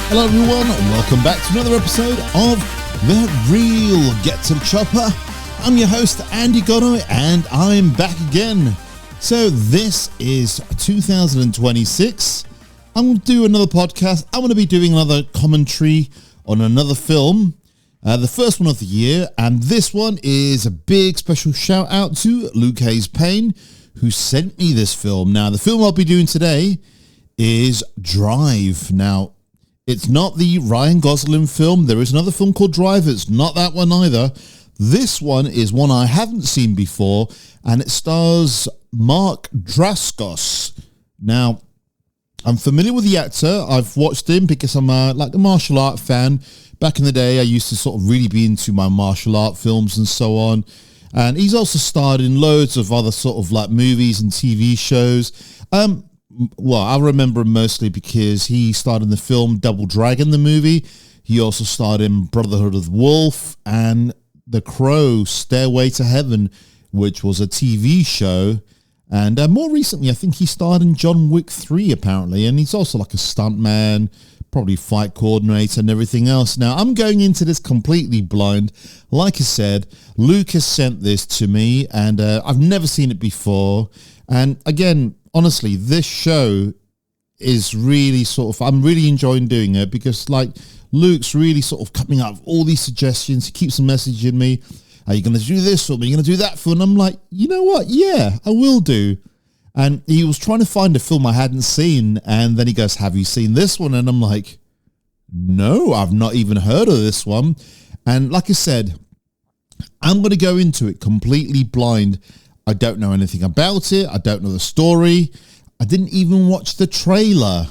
Hello everyone, and welcome back to another episode of The Real Get to the Chopper. I'm your host Andy Godoy, and I'm back again. So this is 2026. I'm going to do another podcast. I'm going to be doing another commentary on another film, the first one of the year, and this one is a big special shout out to Luke Hayes Payne, who sent me this film. Now, the film I'll be doing today is Drive. Now, it's not the Ryan Gosling film. There is another film called Drive. It's not that one either. This one is one I haven't seen before, and it stars Mark Dacascos. Now, I'm familiar with the actor. I've watched him because I'm like a martial art fan. Back in the day, I used to sort of really be into my martial art films and so on. And he's also starred in loads of other sort of like movies and TV shows. Well, I remember him mostly because he starred in the film Double Dragon, the movie. He also starred in Brotherhood of the Wolf and The Crow, Stairway to Heaven, which was a TV show. And more recently, I think he starred in John Wick 3, apparently. And he's also like a stuntman, probably fight coordinator and everything else. Now, I'm going into this completely blind. Like I said, Luke has sent this to me, and I've never seen it before. And again, honestly, this show is really sort of, I'm really enjoying doing it because like Luke's really sort of coming up with all these suggestions. He keeps messaging me, are you going to do this for me? Are you going to do that for me? And I'm like, you know what? Yeah, I will do. And he was trying to find a film I hadn't seen. And then he goes, have you seen this one? And I'm like, no, I've not even heard of this one. And like I said, I'm going to go into it completely blind. I don't know anything about it. I don't know the story. I didn't even watch the trailer.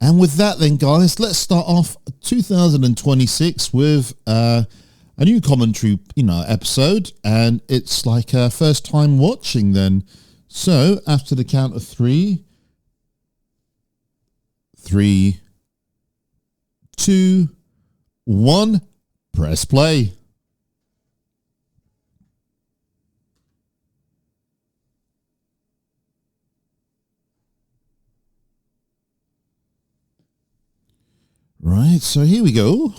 And with that then, guys, let's start off 2026 with a new commentary, episode. And it's like a first time watching then. So after the count of 3, 2, 1, press play. Right, so here we go.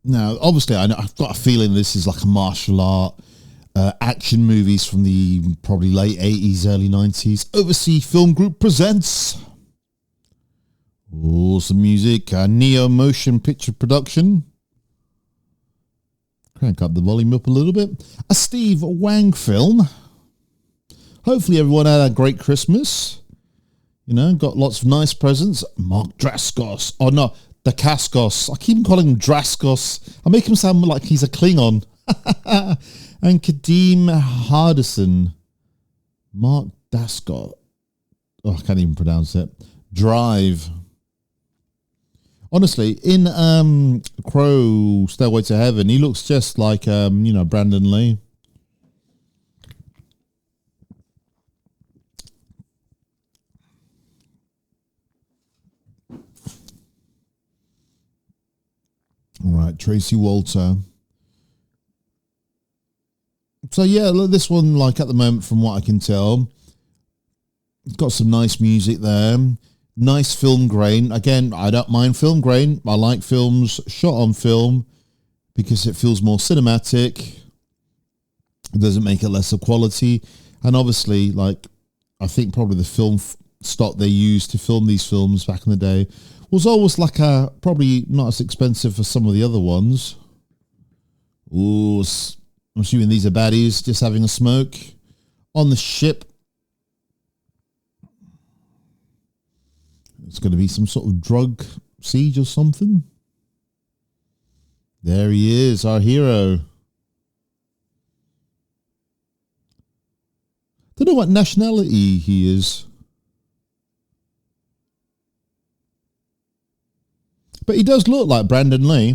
Now, obviously, I've got a feeling this is like a martial art action movies from the probably late 80s, early 90s. Overseas Film Group presents. Oh, some music. Neo Motion Picture Production. Crank up the volume up a little bit. A Steve Wang film. Hopefully everyone had a great Christmas. Got lots of nice presents. Mark Dacascos. Oh, no, Dacascos. I keep calling him Dacascos. I make him sound like he's a Klingon. And Kadeem Hardison. Mark Dacascos. Oh, I can't even pronounce it. Drive. Honestly, in Crow, Stairway to Heaven, he looks just like, Brandon Lee. All right, Tracy Walter. So yeah, this one, like at the moment, from what I can tell, it's got some nice music there. Nice film grain. Again, I don't mind film grain. I like films shot on film because it feels more cinematic. It doesn't make it lesser quality. And obviously, like, I think probably the film stock they used to film these films back in the day was always like probably not as expensive as some of the other ones. Ooh, I'm assuming these are baddies just having a smoke on the ship. It's going to be some sort of drug siege or something. There he is, our hero. Don't know what nationality he is. But he does look like Brandon Lee.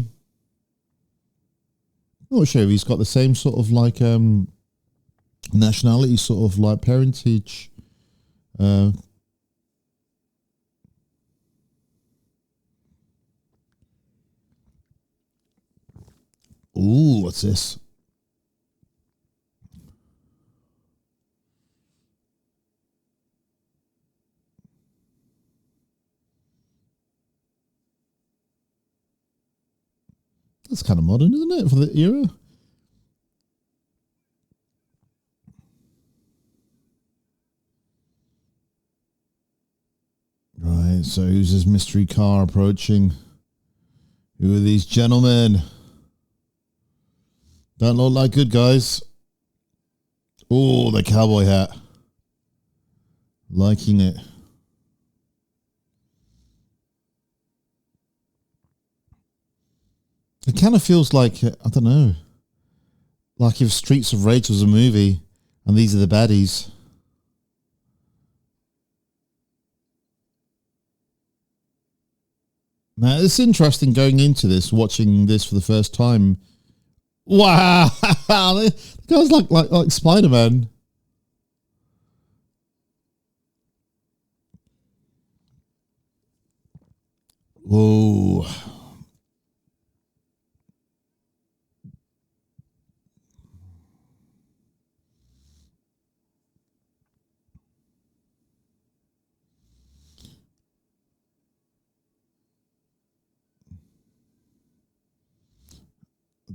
I'm not sure if he's got the same sort of like nationality, sort of like parentage. Ooh, what's this? That's kind of modern, isn't it, for the era? Right, so who's this mystery car approaching? Who are these gentlemen? Don't look like good guys. Oh, the cowboy hat. Liking it. It kind of feels like, I don't know, like if Streets of Rage was a movie and these are the baddies. Now, it's interesting going into this, watching this for the first time. Wow! The guy's like Spider-Man. Whoa.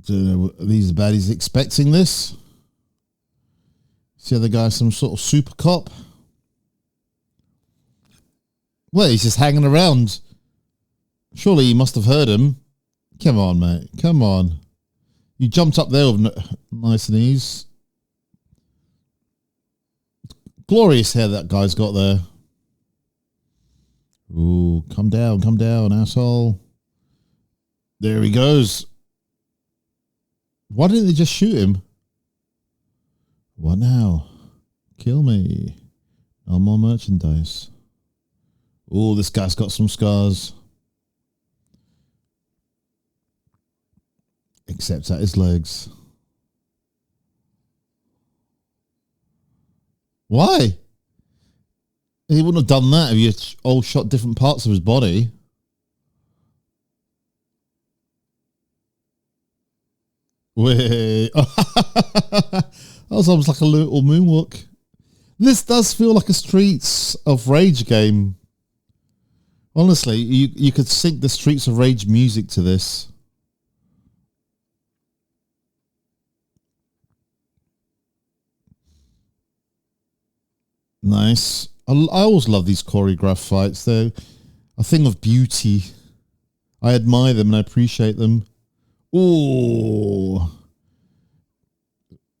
Are these baddies expecting this? See, the guy's some sort of super cop. Well, he's just hanging around. Surely he must have heard him. Come on, mate. Come on. You jumped up there with nice and ease. Glorious hair that guy's got there. Ooh, come down, asshole. There he goes. Why didn't they just shoot him? What now? Kill me. No more merchandise. Oh, this guy's got some scars. Except at his legs. Why? He wouldn't have done that if you all shot different parts of his body. Wait. That was almost like a little moonwalk. This does feel like a Streets of Rage game. Honestly, you could sync the Streets of Rage music to this. Nice. I always love these choreographed fights. They're a thing of beauty. I admire them and I appreciate them. Oh,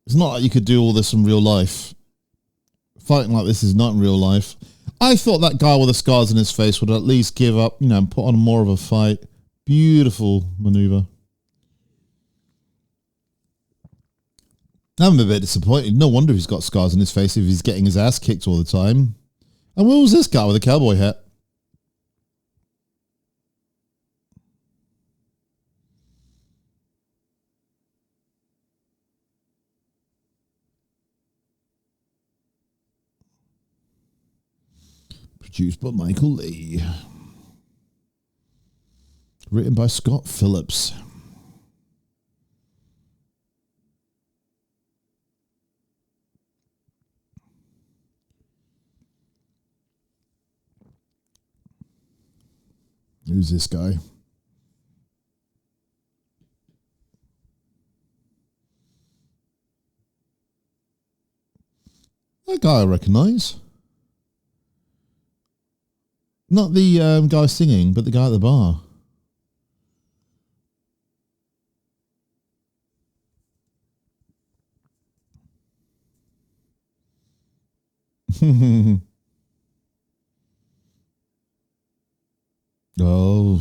it's not like you could do all this in real life. Fighting like this is not in real life. I thought that guy with the scars on his face would at least give up, put on more of a fight. Beautiful maneuver. I'm a bit disappointed. No wonder he's got scars on his face if he's getting his ass kicked all the time. And where was this guy with a cowboy hat? Produced by Michael Lee. Written by Scott Phillips. Who's this guy? That guy I recognise. Not the guy singing, but the guy at the bar. Oh.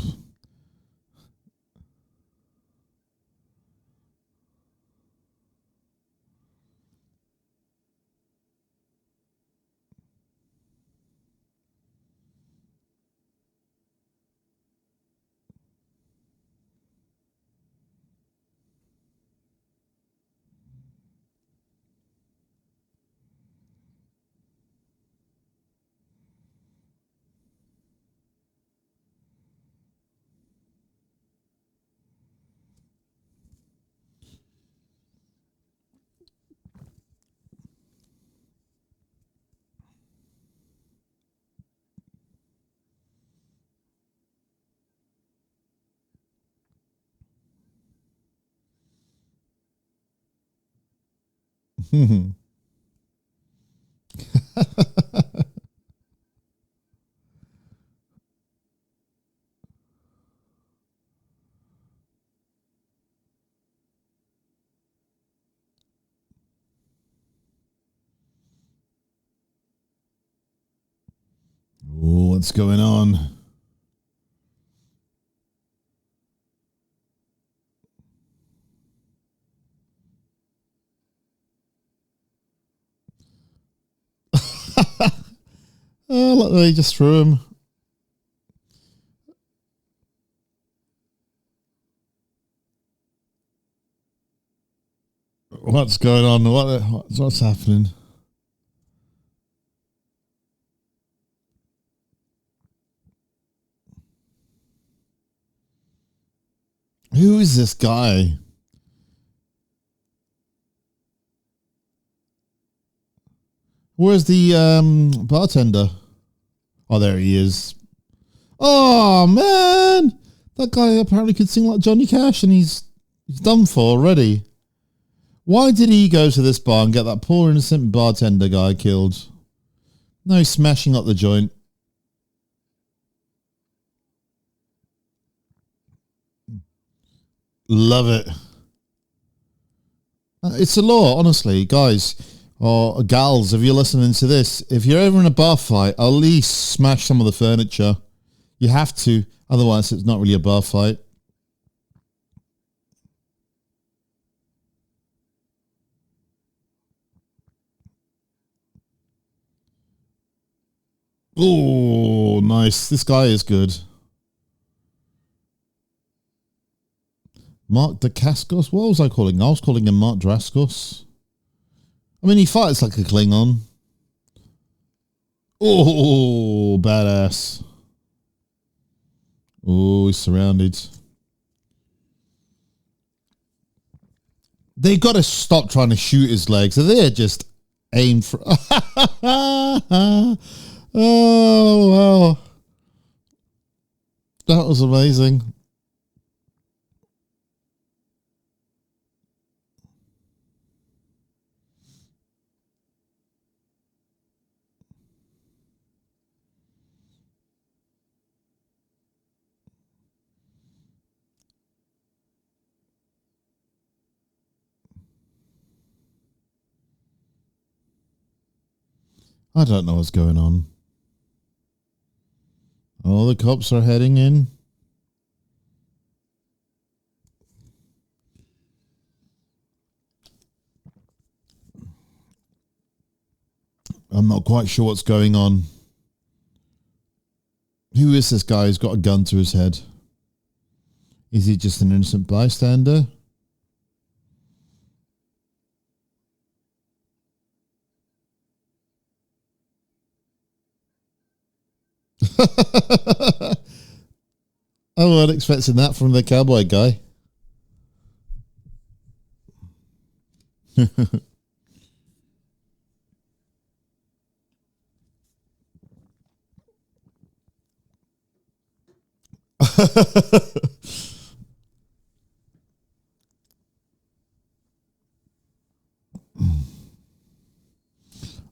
Oh, what's going on? Oh, look, they just threw him. What's going on? What's happening? Who is this guy? Where's the bartender? Oh, there he is. Oh man, that guy apparently could sing like Johnny Cash, and he's done for already. Why did he go to this bar and get that poor innocent bartender guy killed? No, he's smashing up the joint. Love it. It's the law, honestly, guys or gals. If you're listening to this, if you're ever in a bar fight, at least smash some of the furniture. You have to, otherwise it's not really a bar fight. Oh, nice. This guy is good. Mark Dacascos? What was I calling him? I was calling him Mark Dacascos. I mean, he fights like a Klingon. Oh, badass. Oh, he's surrounded. They got to stop trying to shoot his legs. They're just aimed for... Oh, wow. That was amazing. I don't know what's going on. Oh, the cops are heading in. I'm not quite sure what's going on. Who is this guy who's got a gun to his head? Is he just an innocent bystander? I wasn't expecting that from the cowboy guy.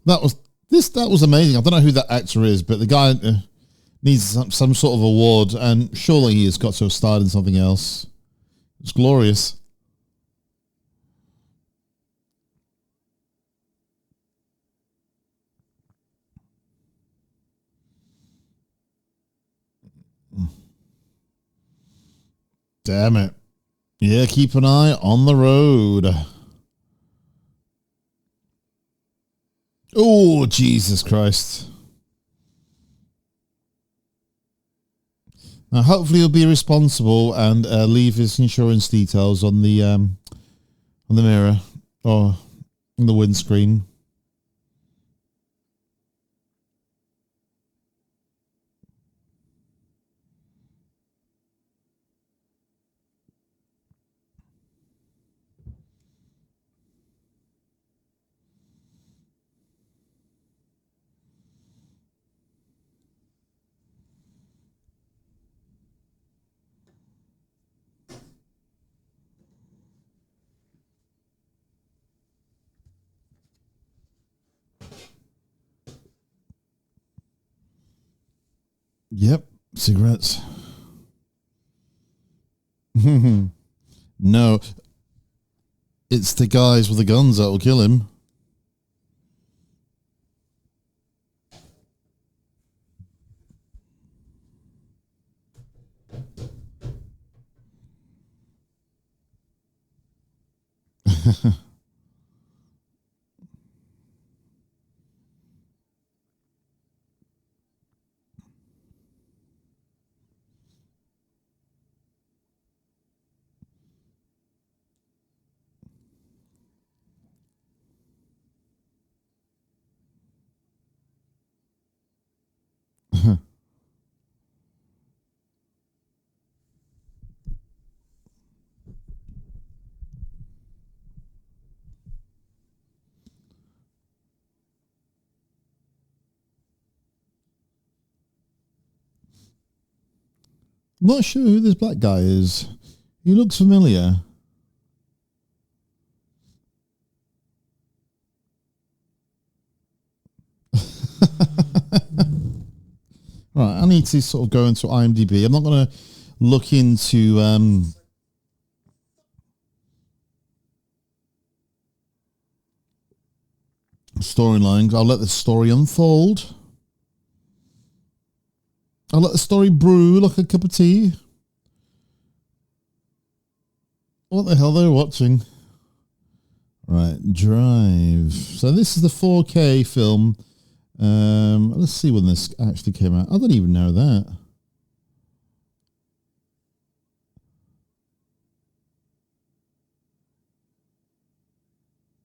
That was amazing. I don't know who that actor is, but the guy needs some sort of award, and surely he has got to have starred in something else. It's glorious. Damn it. Yeah, keep an eye on the road. Oh, Jesus Christ. Now, hopefully he'll be responsible and leave his insurance details on the mirror or on the windscreen. Yep, cigarettes. No, it's the guys with the guns that will kill him. I'm not sure who this black guy is. He looks familiar. Right, I need to sort of go into IMDb. I'm not going to look into storylines. I'll let the story unfold. I'll let the story brew like a cup of tea. What the hell they're watching? Right, Drive. So this is the 4K film. Let's see when this actually came out. I don't even know that.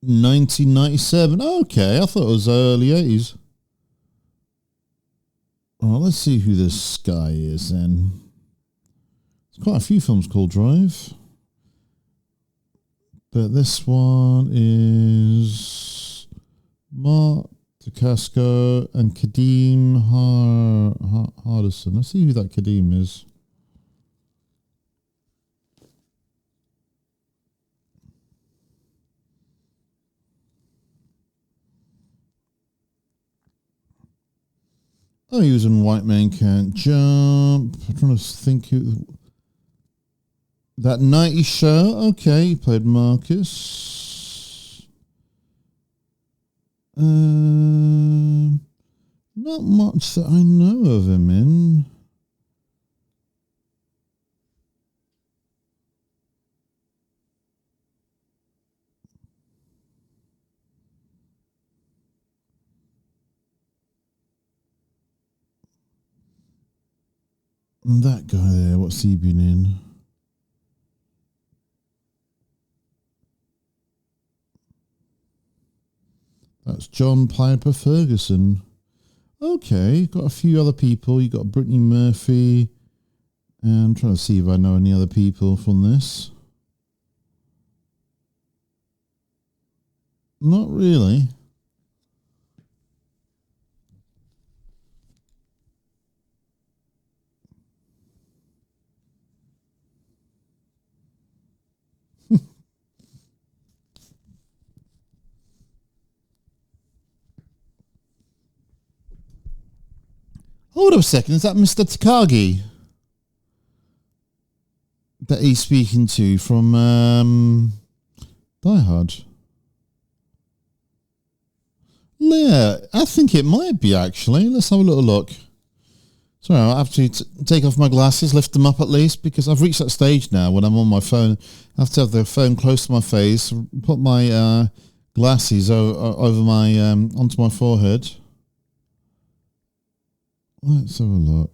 $1997. Okay, I thought it was early 80s. Well, let's see who this guy is then. There's quite a few films called Drive. But this one is Mark Dacascos and Kadeem Hardison. Let's see who that Kadeem is. Oh, he was in White Man Can't Jump. I'm trying to think who... That 90s show. Okay, he played Marcus. Not much that I know of him in. And that guy there, what's he been in? That's John Piper Ferguson. Okay, got a few other people. You got Brittany Murphy. And I'm trying to see if I know any other people from this. Not really. Hold up a second, is that Mr. Takagi that he's speaking to from Die Hard? Yeah, I think it might be actually. Let's have a little look. Sorry, I have to take off my glasses, lift them up at least, because I've reached that stage now when I'm on my phone. I have to have the phone close to my face, put my glasses over my onto my forehead. Let's have a look.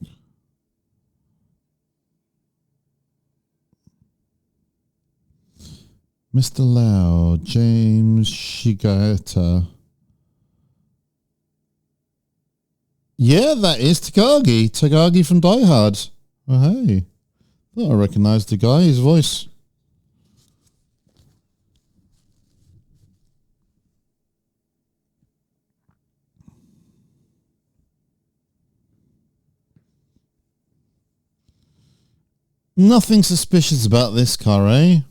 Mr. Lau, James Shigeta. Yeah, that is Takagi. Takagi from Die Hard. Oh, hey. Thought I recognised the guy, his voice. Nothing suspicious about this car, eh?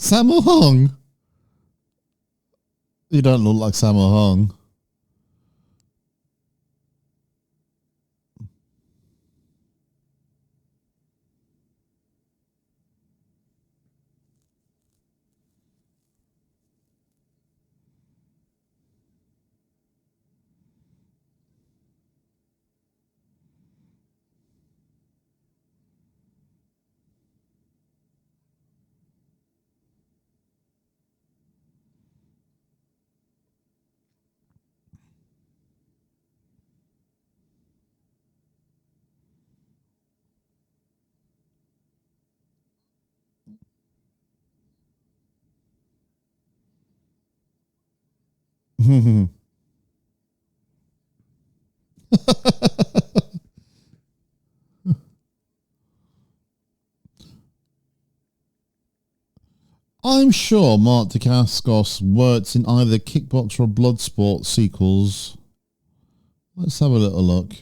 Sammo Hung? You don't look like Sammo Hung. I'm sure Mark Dacascos worked in either Kickboxer or Bloodsport sequels. Let's have a little look.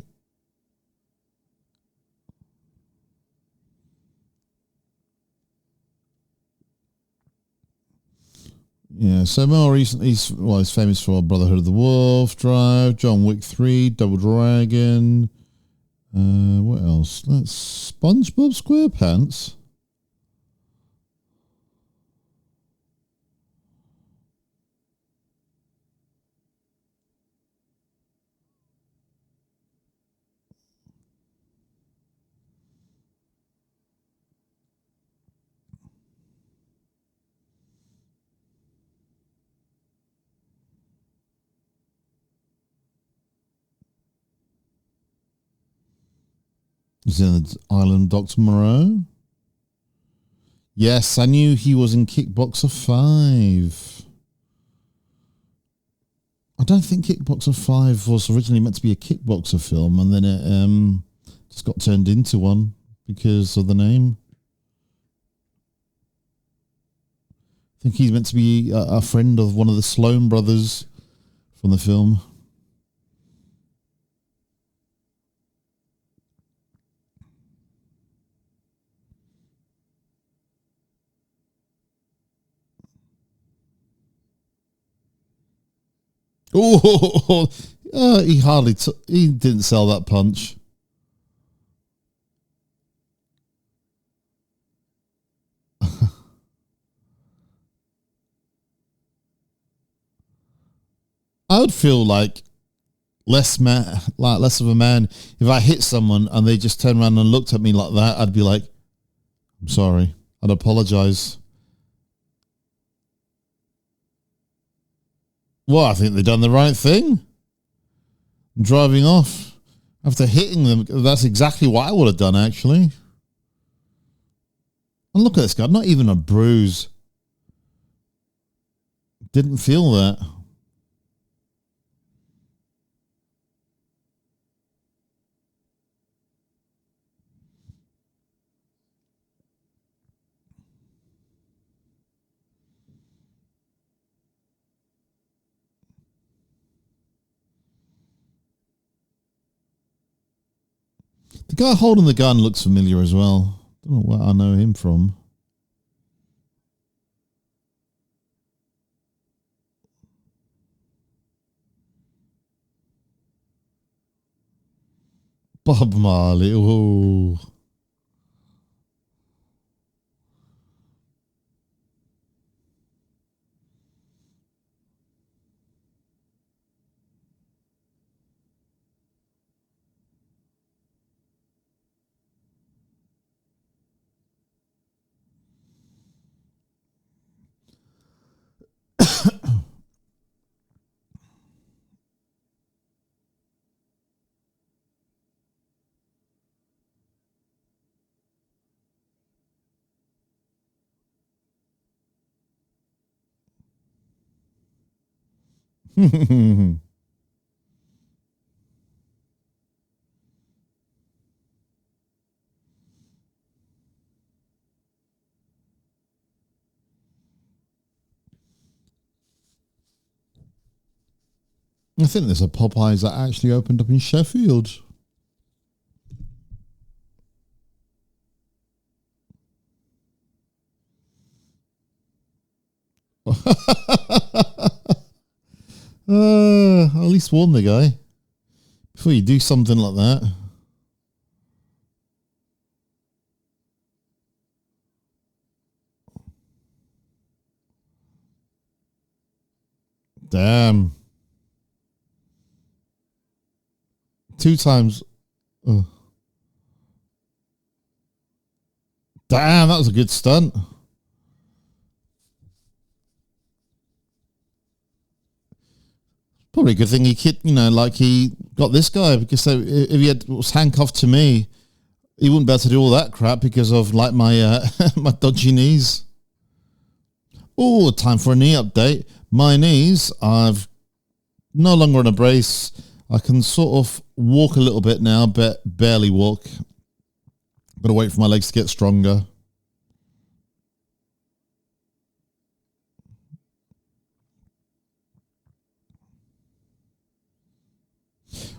Yeah, so more recently, he's famous for Brotherhood of the Wolf, Drive, John Wick 3, Double Dragon. What else? That's SpongeBob SquarePants. He's in the Island Dr. Moreau. Yes, I knew he was in Kickboxer 5. I don't think Kickboxer 5 was originally meant to be a Kickboxer film, and then it just got turned into one because of the name. I think he's meant to be a friend of one of the Sloan brothers from the film. Oh, he didn't sell that punch. I would feel like less of a man if I hit someone and they just turned around and looked at me like that. I'd be like, I'm sorry. I'd apologize. Well, I think they've done the right thing. Driving off after hitting them. That's exactly what I would have done, actually. And look at this guy. Not even a bruise. Didn't feel that. The guy holding the gun looks familiar as well. Don't know where I know him from. Bob Marley. Oh. I think there's a Popeyes that actually opened up in Sheffield. At least warn the guy before you do something like that. Damn. 2 times. Oh. Damn, that was a good stunt. Probably a good thing he he got this guy, because if he was handcuffed to me, he wouldn't be able to do all that crap because of like my my dodgy knees. Oh, time for a knee update. My knees, I've no longer on a brace. I can sort of walk a little bit now, but barely walk. Gotta wait for my legs to get stronger.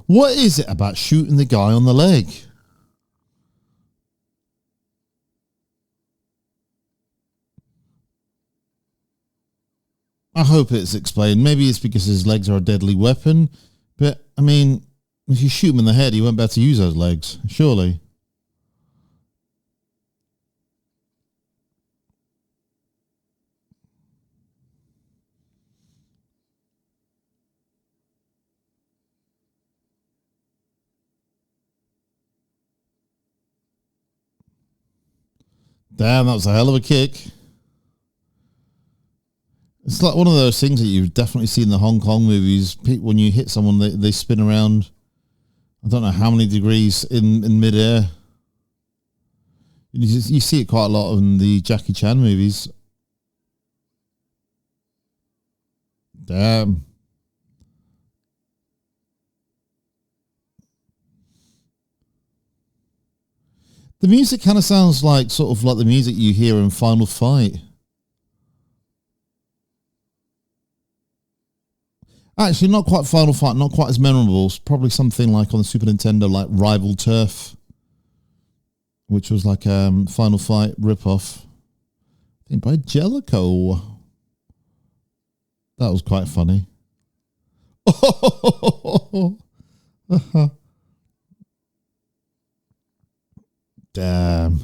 What is it about shooting the guy on the leg? I hope it's explained. Maybe it's because his legs are a deadly weapon. But, I mean, if you shoot him in the head, he won't be able to use those legs, surely. Damn, that was a hell of a kick. It's like one of those things that you've definitely seen in the Hong Kong movies. When you hit someone, they spin around, I don't know how many degrees in midair. You see it quite a lot in the Jackie Chan movies. Damn. The music kind of sounds like sort of like the music you hear in Final Fight. Actually, not quite Final Fight, not quite as memorable. It's probably something like on the Super Nintendo, like Rival Turf, which was like Final Fight ripoff. I think by Jellicoe. That was quite funny. Damn.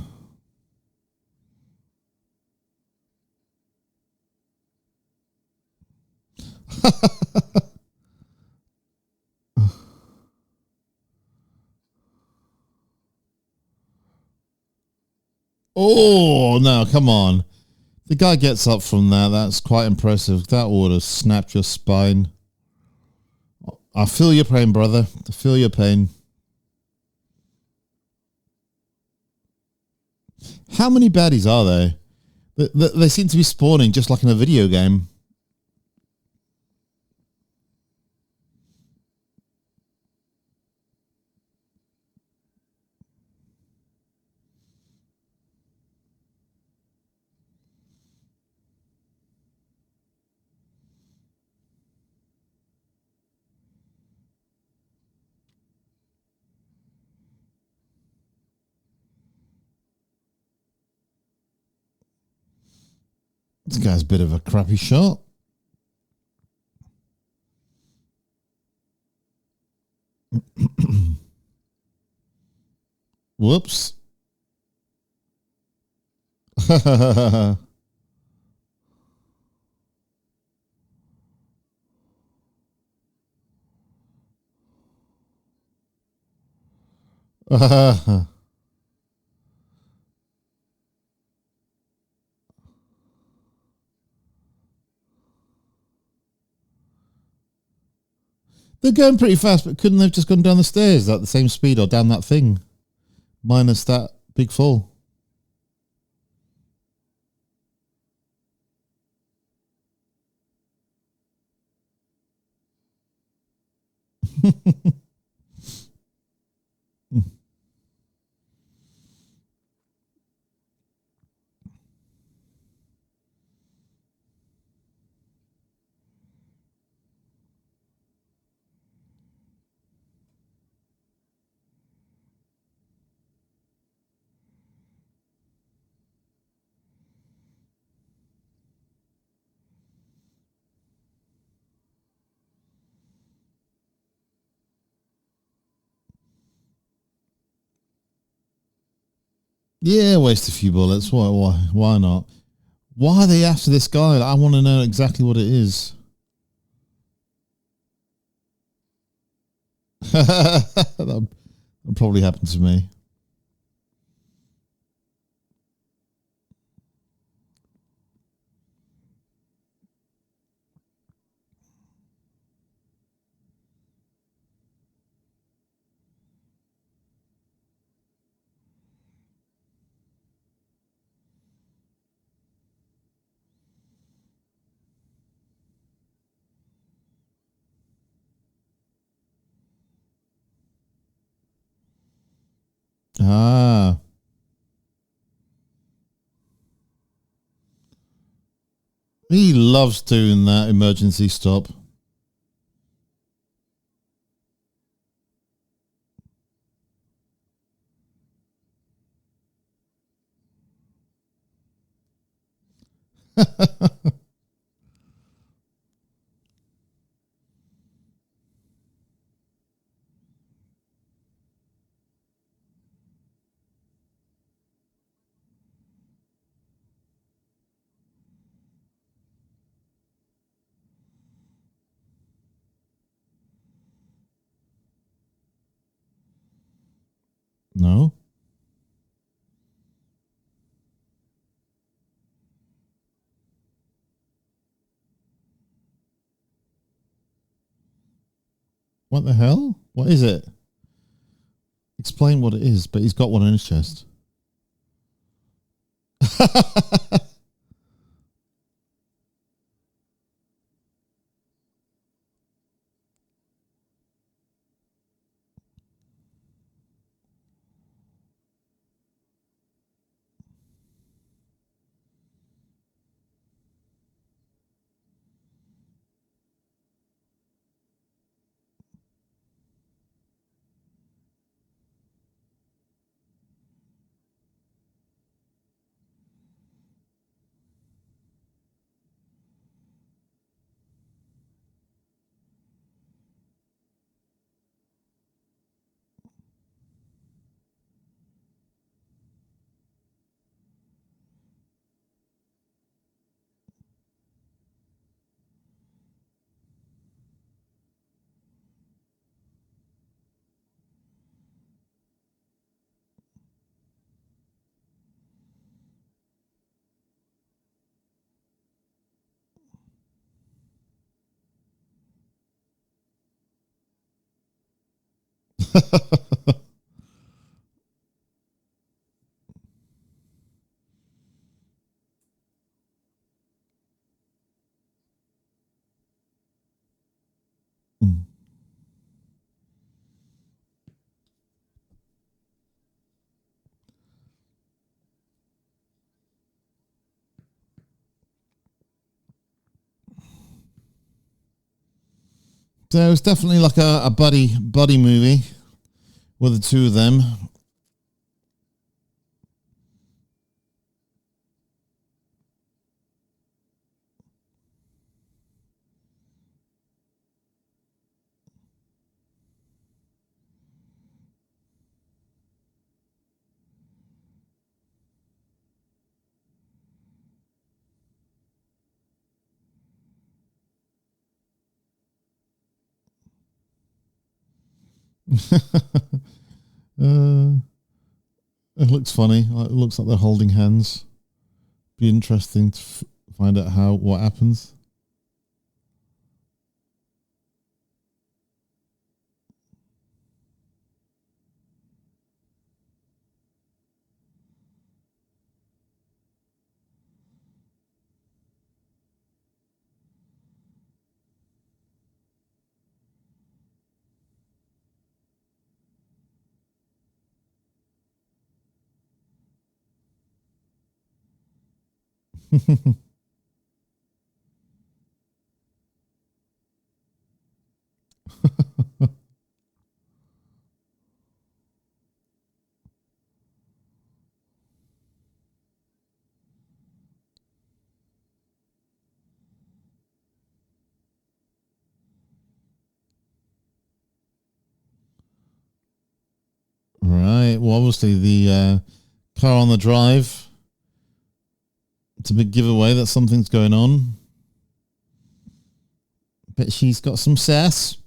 Oh, no, come on. The guy gets up from there. That's quite impressive. That would have snapped your spine. I feel your pain, brother. I feel your pain. How many baddies are there? They seem to be spawning just like in a video game. This guy's a bit of a crappy shot. Whoops. They're going pretty fast, but couldn't they have just gone down the stairs at the same speed or down that thing? Minus that big fall. Yeah, waste a few bullets. Why not? Why are they after this guy? I want to know exactly what it is. That'll probably happen to me. Ah. He loves doing that emergency stop. No. What the hell? What is it? Explain what it is, but he's got one in his chest. So it's definitely like a buddy movie with the two of them. It looks funny. It looks like they're holding hands. Be interesting to find out what happens. Right. Well, obviously the car on the drive. It's a big giveaway that something's going on. Bet she's got some sass.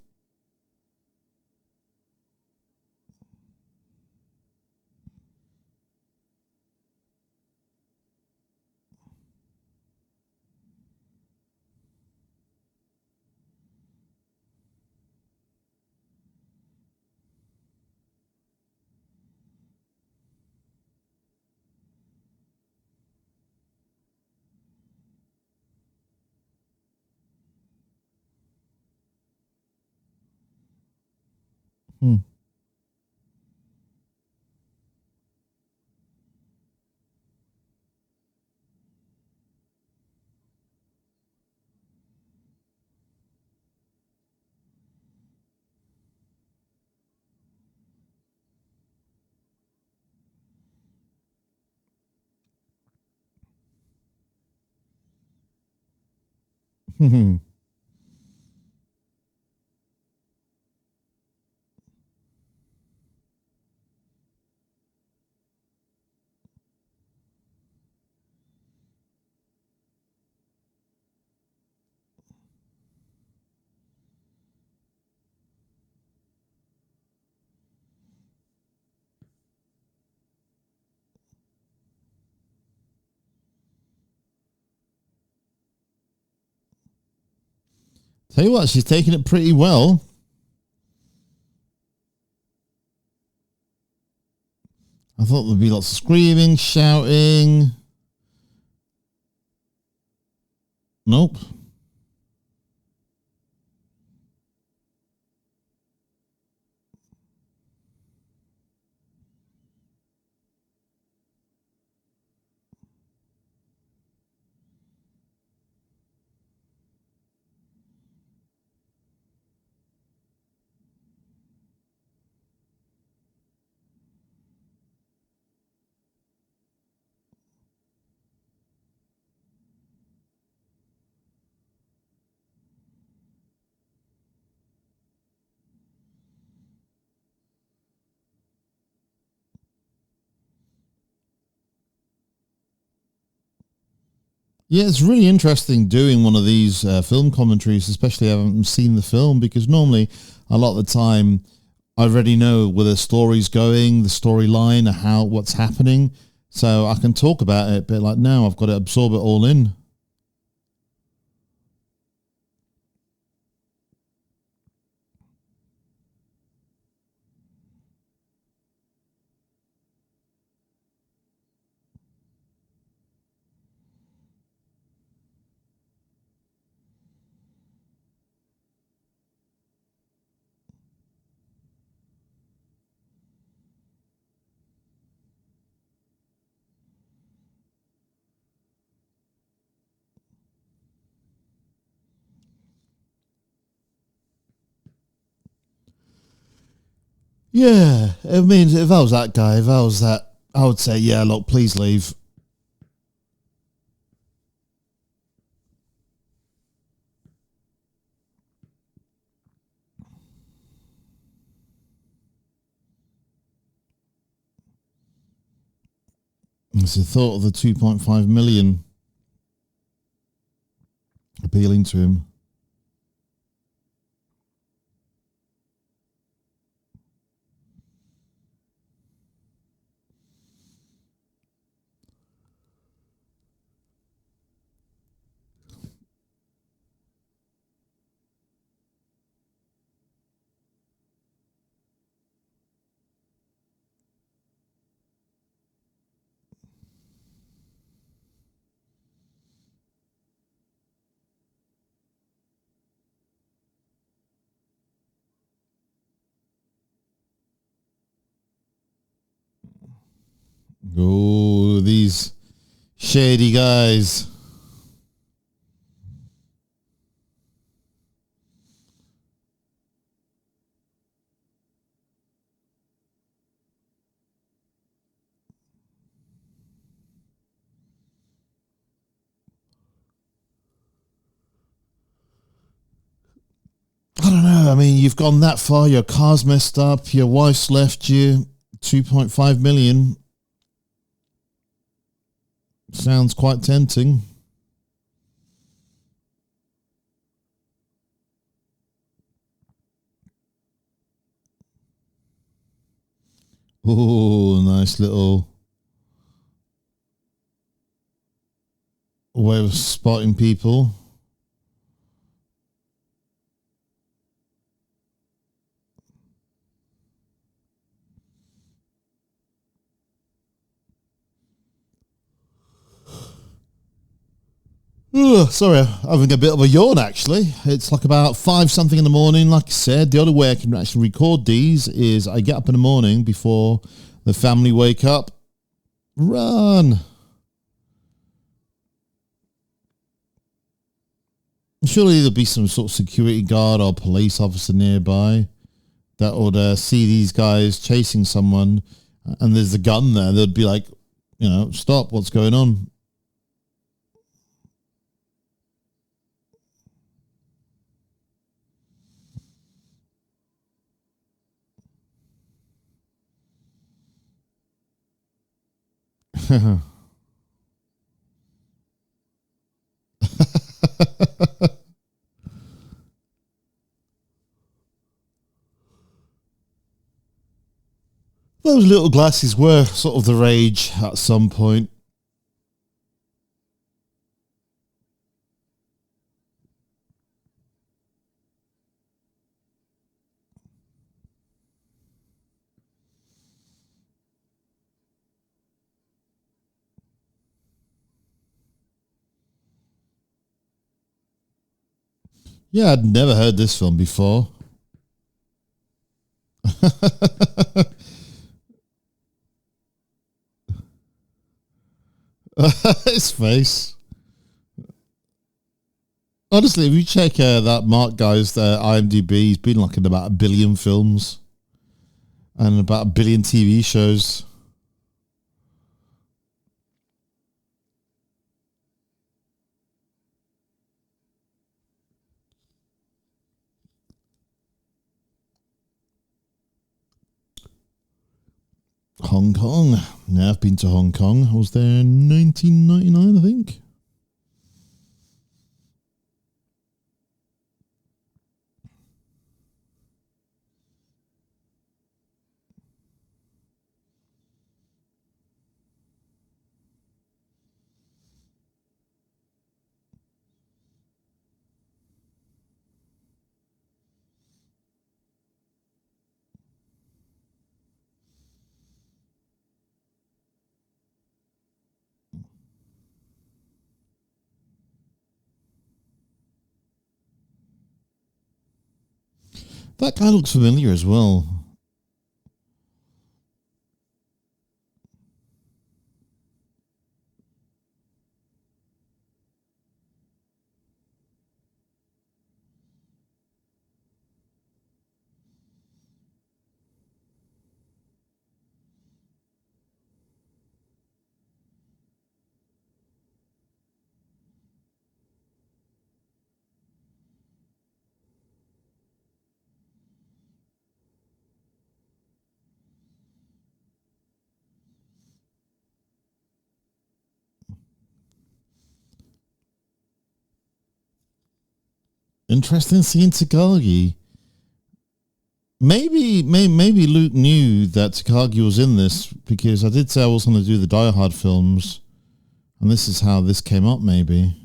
Tell you what, she's taking it pretty well. I thought there'd be lots of screaming, shouting. Nope. Yeah, it's really interesting doing one of these film commentaries, especially I haven't seen the film, because normally a lot of the time I already know where the story's going, the storyline, what's happening, so I can talk about it, but like now I've got to absorb it all in. Yeah, I mean, if I was that guy, I would say, yeah, look, please leave. It's the thought of the 2.5 million appealing to him. Oh, these shady guys. I don't know. I mean, you've gone that far. Your car's messed up. Your wife's left you. 2.5 million. Sounds quite tempting. Oh, nice little way of spotting people. Ugh, sorry, I'm having a bit of a yawn actually. It's like about 5 something in the morning. Like I said, the only way I can actually record these is I get up in the morning before the family wake up. Run! Surely there'll be some sort of security guard or police officer nearby that would see these guys chasing someone and there's a gun there. They'd be like, stop, what's going on? Those little glasses were sort of the rage at some point. Yeah, I'd never heard this film before. His face. Honestly, if you check that Mark guy's IMDb, he's been like in about 1 billion films and about 1 billion TV shows. Hong Kong. Yeah, I've been to Hong Kong. I was there in 1999, I think. That guy looks familiar as well. Interesting seeing Takagi. Maybe Luke knew that Takagi was in this because I did say I was going to do the Die Hard films, and this is how this came up. Maybe,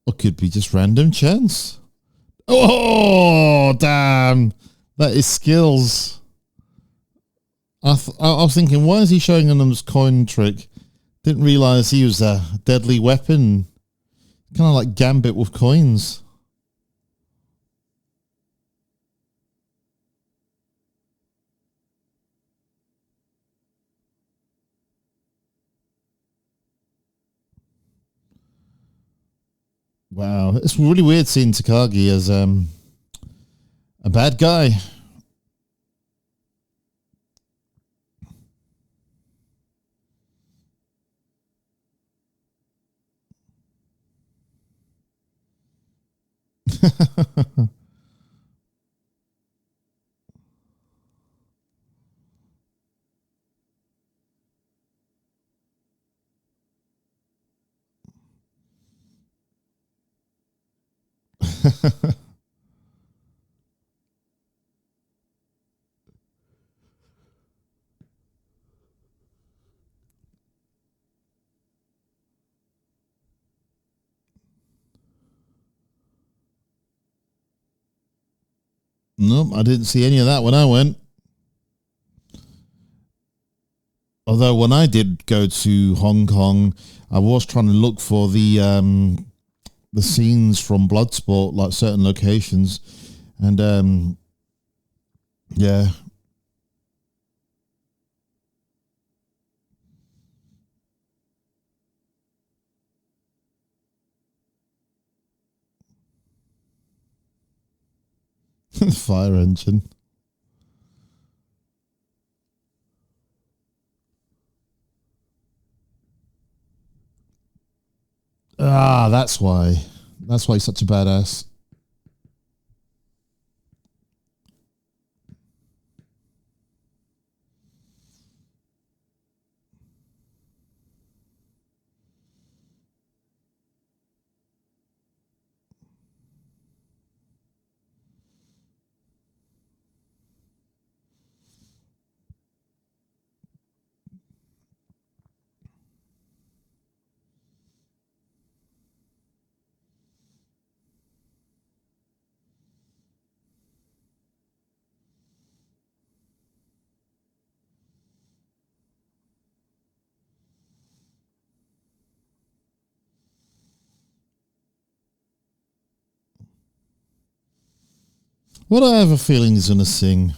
or could be just random chance. Oh damn! That is skills. I was thinking, why is he showing them this coin trick? Didn't realize he was a deadly weapon, kind of like Gambit with coins. Wow, it's really weird seeing Takagi as a bad guy. Nope, I didn't see any of that when I went. Although when I did go to Hong Kong, I was trying to look for the scenes from Bloodsport, like certain locations, and yeah. The fire engine. Ah, that's why. That's why he's such a badass. What I have a feeling he's going to sing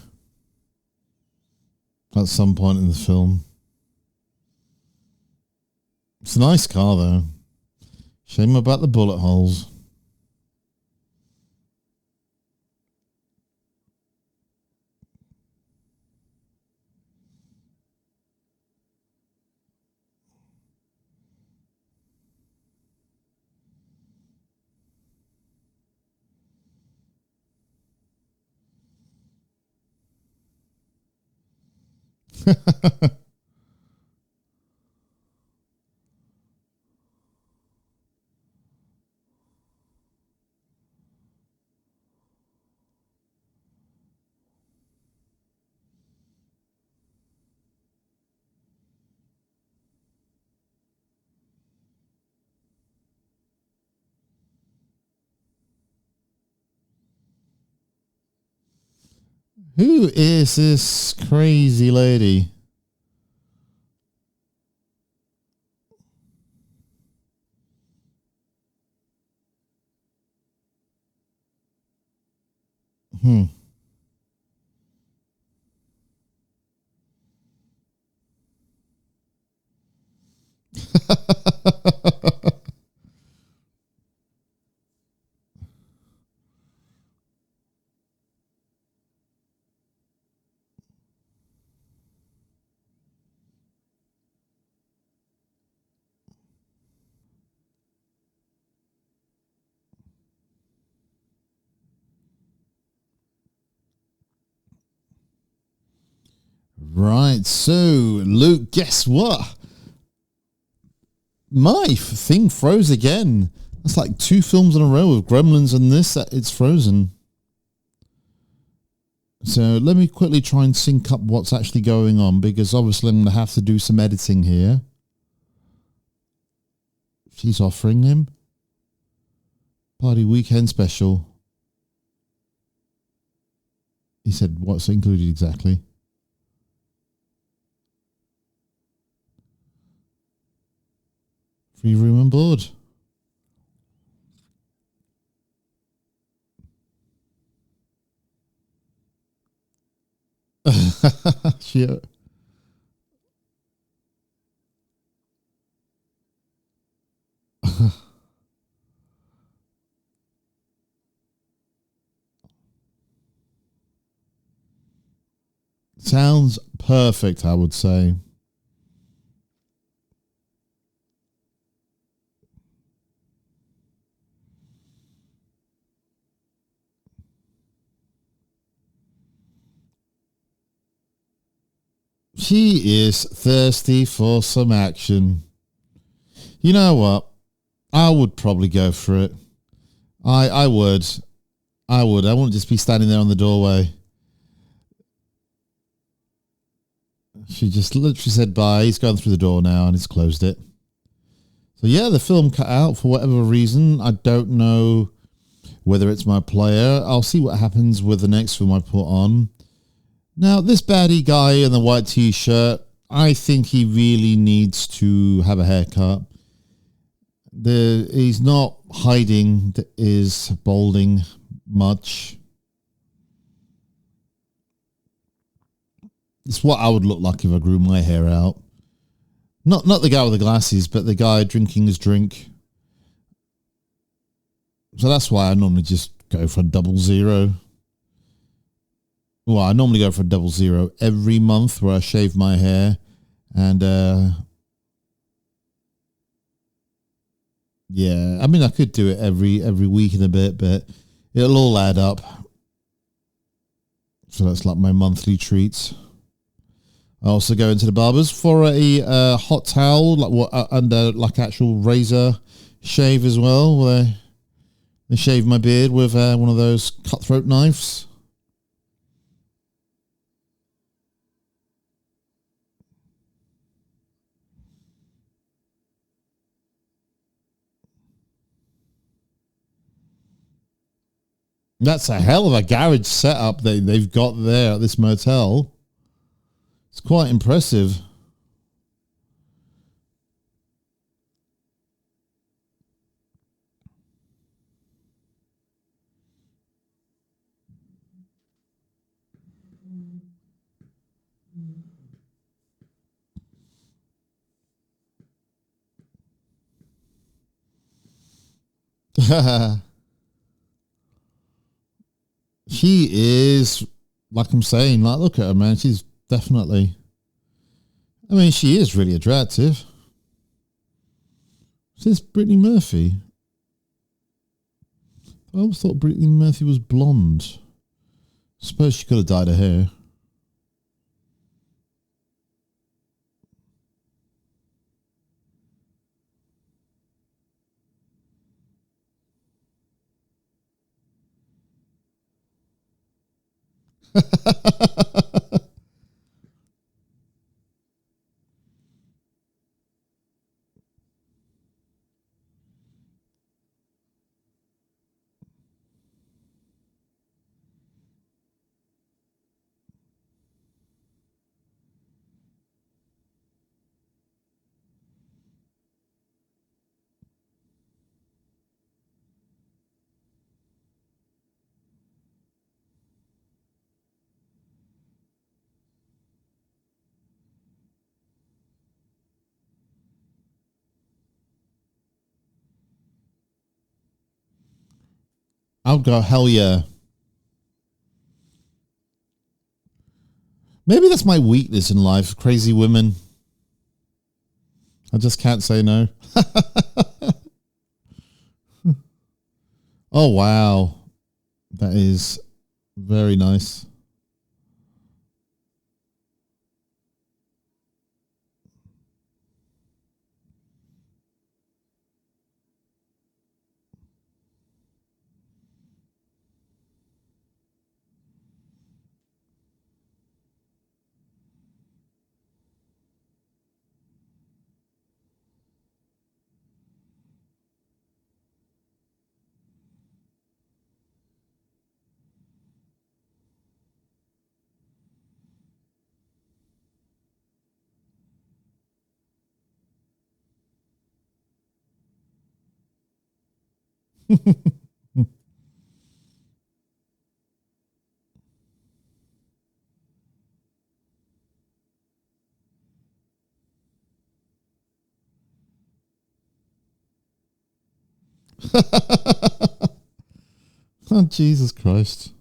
at some point in the film. It's a nice car, though. Shame about the bullet holes. Who is this crazy lady? Right, so Luke, guess what? My thing froze again. That's like 2 films in a row with Gremlins and this, it's frozen. So let me quickly try and sync up what's actually going on, because obviously I'm going to have to do some editing here. She's offering him party weekend special. He said, what's included exactly? Free room and board. She, sounds perfect, I would say. She is thirsty for some action. You know what? I would probably go for it. I would. I would. I wouldn't just be standing there on the doorway. She just literally said bye. He's gone through the door now and he's closed it. So yeah, the film cut out for whatever reason. I don't know whether it's my player. I'll see what happens with the next film I put on. Now, this baddie guy in the white t-shirt, I think he really needs to have a haircut. He's not hiding his balding much. It's what I would look like if I grew my hair out. Not the guy with the glasses, but the guy drinking his drink. So that's why I normally just go for a 00. Well, I normally go for a 00 every month where I shave my hair. And, yeah, I mean, I could do it every week and a bit, but it'll all add up. So that's like my monthly treats. I also go into the barbers for a hot towel, and like actual razor shave as well, where they shave my beard with one of those cutthroat knives. That's a hell of a garage setup they've got there at this motel. It's quite impressive. She is, like I'm saying, like, look at her, man. She's definitely, I mean, she is really attractive. Is this Brittany Murphy? I always thought Brittany Murphy was blonde. Suppose she could have dyed her hair. I'll go, hell yeah. Maybe that's my weakness in life, crazy women. I just can't say no. Oh, wow. That is very nice. Oh, Jesus Christ.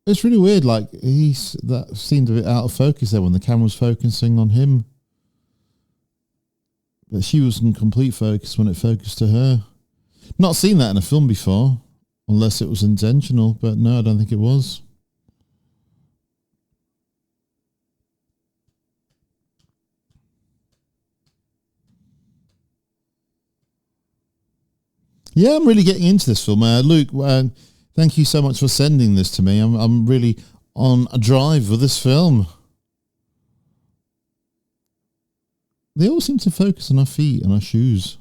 It's really weird. Like that seemed a bit out of focus there when the camera was focusing on him, but she was in complete focus when it focused to her. Not seen that in a film before, unless it was intentional. But no, I don't think it was. Yeah, I'm really getting into this film. Luke, thank you so much for sending this to me. I'm really on a drive with this film. They all seem to focus on our feet and our shoes.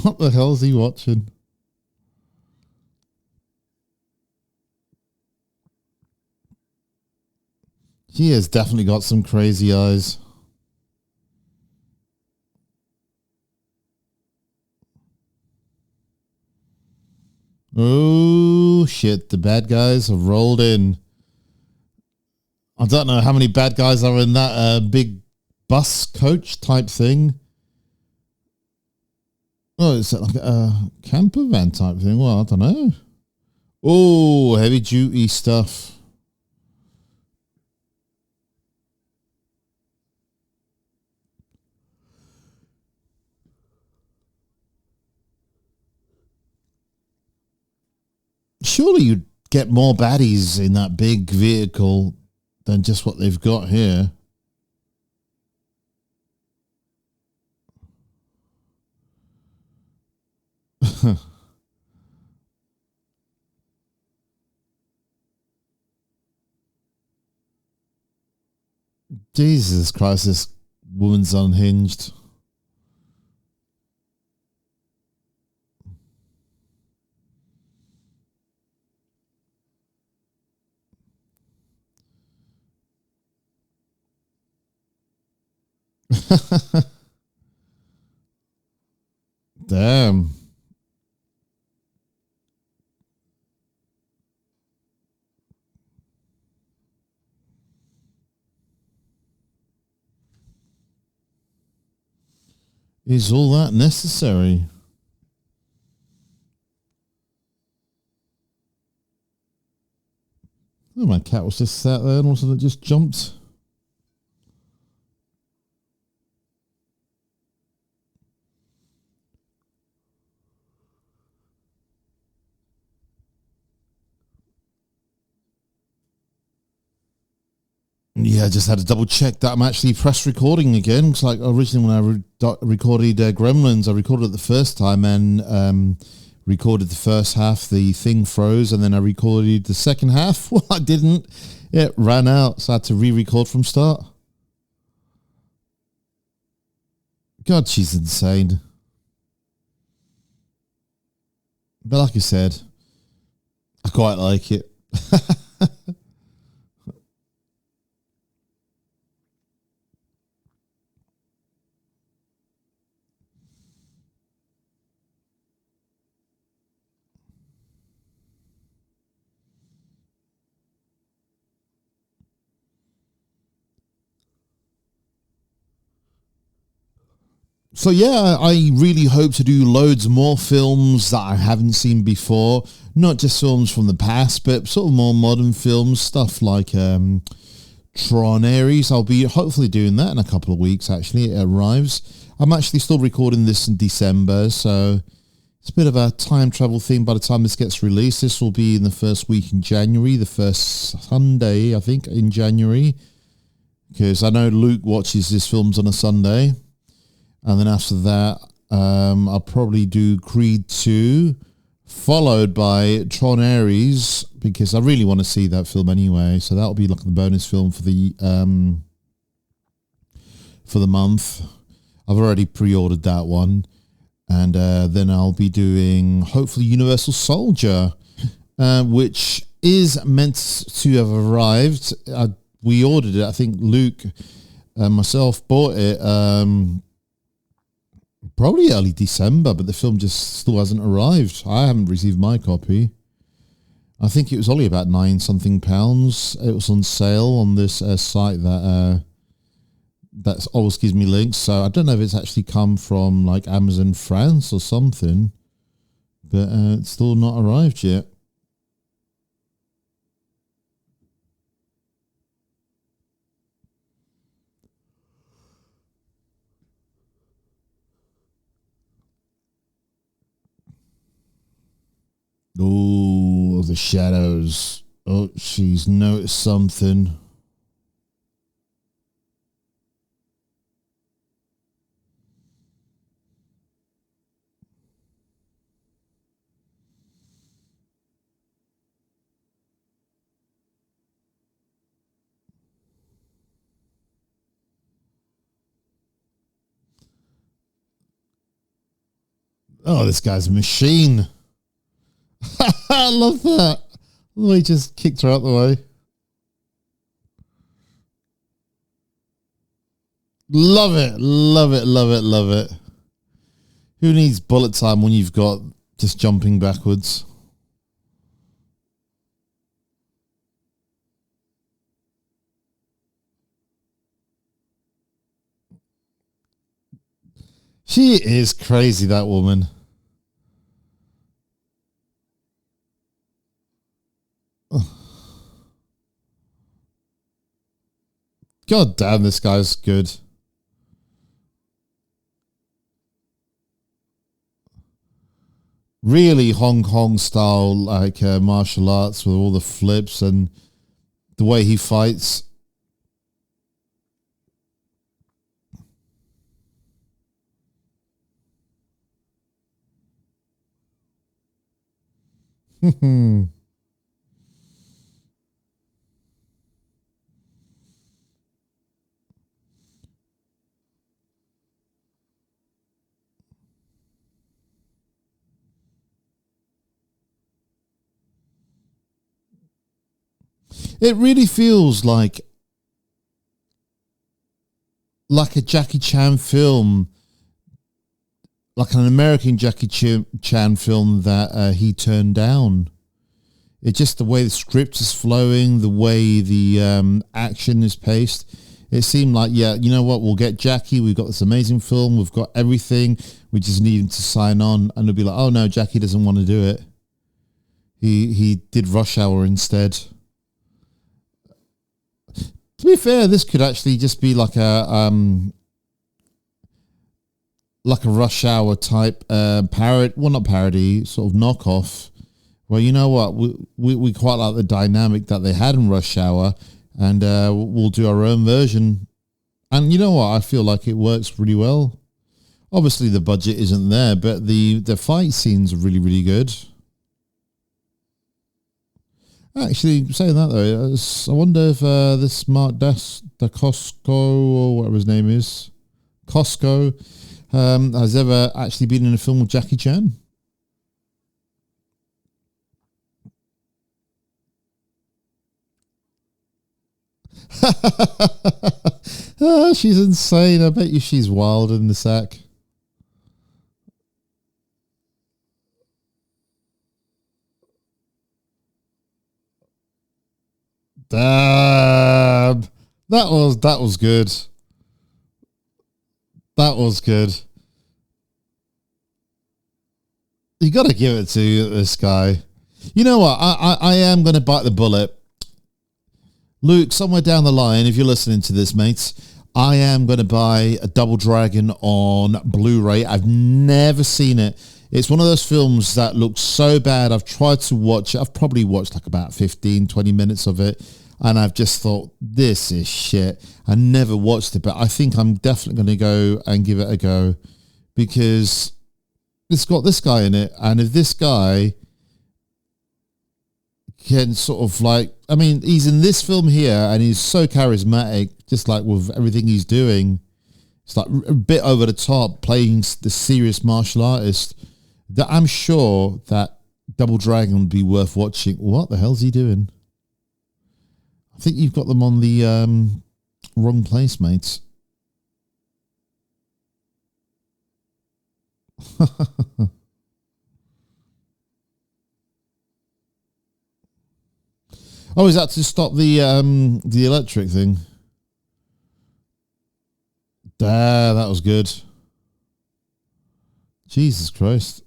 What the hell is he watching? He has definitely got some crazy eyes. Oh, shit. The bad guys have rolled in. I don't know how many bad guys are in that big bus coach type thing. Oh, it's like a camper van type thing. Well, I don't know. Oh, heavy duty stuff. Surely you'd get more baddies in that big vehicle than just what they've got here. Jesus Christ, this woman's unhinged. Damn. Is all that necessary? Oh, my cat was just sat there and also it just jumped. Yeah, I just had to double check that I'm actually press recording again. It's like originally when I recorded Gremlins, I recorded it the first time and recorded the first half, the thing froze, and then I recorded the second half. Well, I didn't. It ran out, so I had to re-record from start. God, she's insane. But like I said, I quite like it. So yeah, I really hope to do loads more films that I haven't seen before. Not just films from the past, but sort of more modern films, stuff like Tron Ares. I'll be hopefully doing that in a couple of weeks, actually. It arrives. I'm actually still recording this in December, so it's a bit of a time travel thing by the time this gets released. This will be in the first week in January, the first Sunday, I think, in January. Because I know Luke watches his films on a Sunday. And then after that, I'll probably do Creed 2 followed by Tron Ares, because I really want to see that film anyway. So that'll be like the bonus film for the month. I've already pre-ordered that one, and then I'll be doing hopefully Universal Soldier, which is meant to have arrived. We ordered it. I think Luke and myself bought it probably early December, but the film just still hasn't arrived. I haven't received my copy. I think it was only about £9-something. It was on sale on this site that always gives me links. So I don't know if it's actually come from like Amazon France or something, but it's still not arrived yet. Oh, the shadows. Oh, she's noticed something. Oh, this guy's a machine. I love that. Oh, he just kicked her out the way. Love it, love it, love it, love it. Who needs bullet time when you've got just jumping backwards? She is crazy, that woman. God damn, this guy's good. Really Hong Kong style, like martial arts with all the flips and the way he fights. It really feels like a Jackie Chan film, like an American Jackie Chan film that he turned down. It's just the way the script is flowing, the way the action is paced. It seemed like, yeah, you know what, we'll get Jackie, we've got this amazing film, we've got everything, we just need him to sign on, and it'll be like, oh no, Jackie doesn't want to do it. He did Rush Hour instead. To be fair, this could actually just be like a Rush Hour type parody, well, not parody, sort of knockoff. Well, you know what, we quite like the dynamic that they had in Rush Hour, and we'll do our own version. And you know what, I feel like it works really well. Obviously, the budget isn't there, but the fight scenes are really, really good. Actually, saying that though, I wonder if this Mark Dacascos, or whatever his name is, Costco, has ever actually been in a film with Jackie Chan. Oh, she's insane. I bet you she's wild in the sack. Damn. That was good. That was good. You got to give it to this guy. You know what? I am going to bite the bullet. Luke, somewhere down the line, if you're listening to this, mates, I am going to buy a Double Dragon on Blu-ray. I've never seen it. It's one of those films that looks so bad. I've tried to watch it. I've probably watched like about 15, 20 minutes of it. And I've just thought, this is shit. I never watched it, but I think I'm definitely going to go and give it a go, because it's got this guy in it, and if this guy can sort of like, I mean, he's in this film here, and he's so charismatic, just like with everything he's doing. It's like a bit over the top, playing the serious martial artist. That I'm sure that Double Dragon would be worth watching. What the hell's he doing? I think you've got them on the wrong place, mates. Oh, is that to stop the electric thing? That was good. Jesus Christ.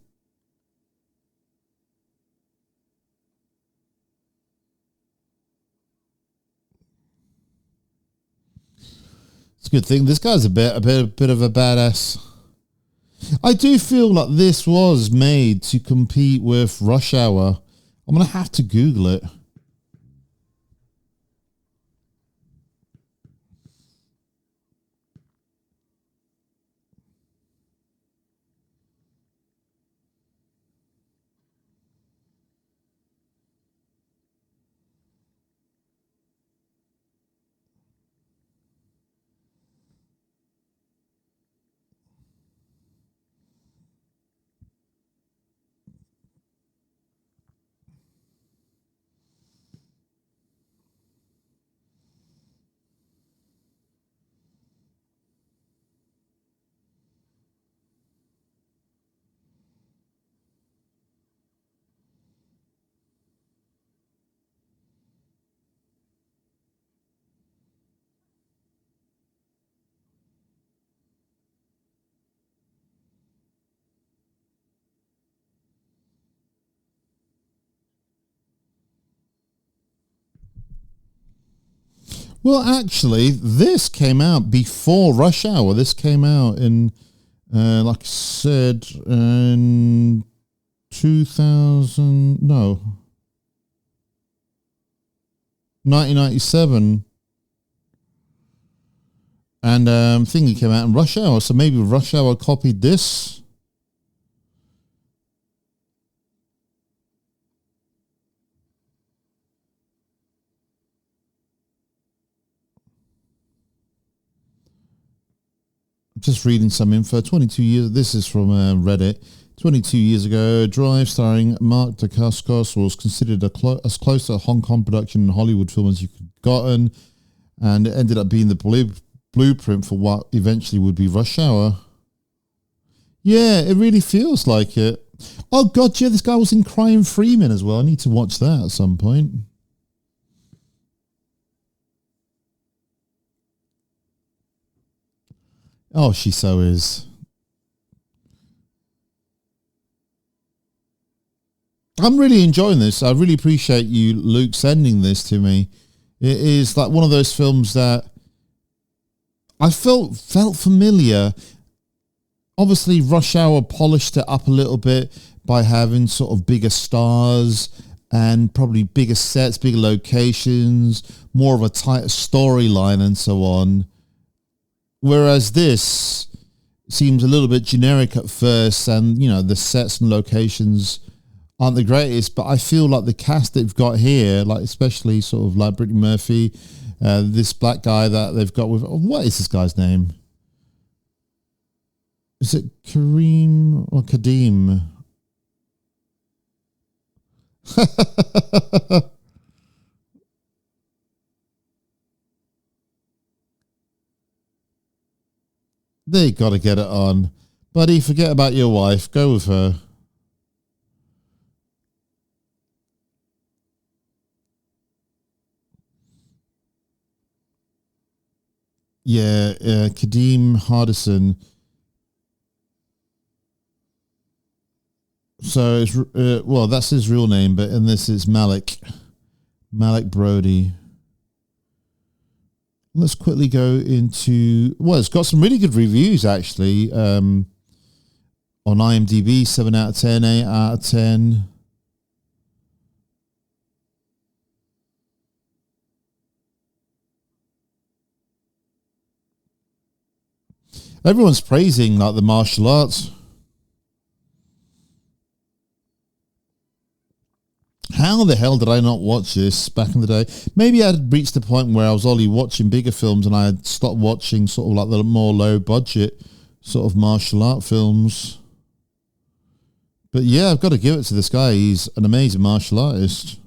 It's a good thing. This guy's a bit of a badass. I do feel like this was made to compete with Rush Hour. I'm gonna have to Google it. Well, actually, this came out before Rush Hour. This came out in, like I said, in 1997. And thingy came out in Rush Hour. So maybe Rush Hour copied this. Just reading some info. 22 years. This is from Reddit. 22 years ago, Drive, starring Mark Dacascos, was considered as close to a Hong Kong production and Hollywood film as you could have gotten, and it ended up being the blueprint for what eventually would be Rush Hour. Yeah, it really feels like it. Oh God, yeah, this guy was in Crying Freeman as well. I need to watch that at some point. Oh, she so is. I'm really enjoying this. I really appreciate you, Luke, sending this to me. It is like one of those films that I felt familiar. Obviously, Rush Hour polished it up a little bit by having sort of bigger stars and probably bigger sets, bigger locations, more of a tighter storyline and so on. Whereas this seems a little bit generic at first, and, you know, the sets and locations aren't the greatest, but I feel like the cast they've got here, like especially sort of like Brittany Murphy, this black guy that they've got with, what is this guy's name? Is it Kareem or Kadeem? They got to get it on. Buddy, forget about your wife. Go with her. Yeah, Kadeem Hardison. So, it's, well, that's his real name, but in this it's Malik Brody. Let's quickly go into, well, it's got some really good reviews, actually, on IMDb, 7 out of 10, 8 out of 10. Everyone's praising, like, the martial arts. how the hell did I not watch this back in the day? Maybe I'd reached the point where I was only watching bigger films and I had stopped watching sort of like the more low budget sort of martial art films. But yeah, I've got to give it to this guy. He's an amazing martial artist.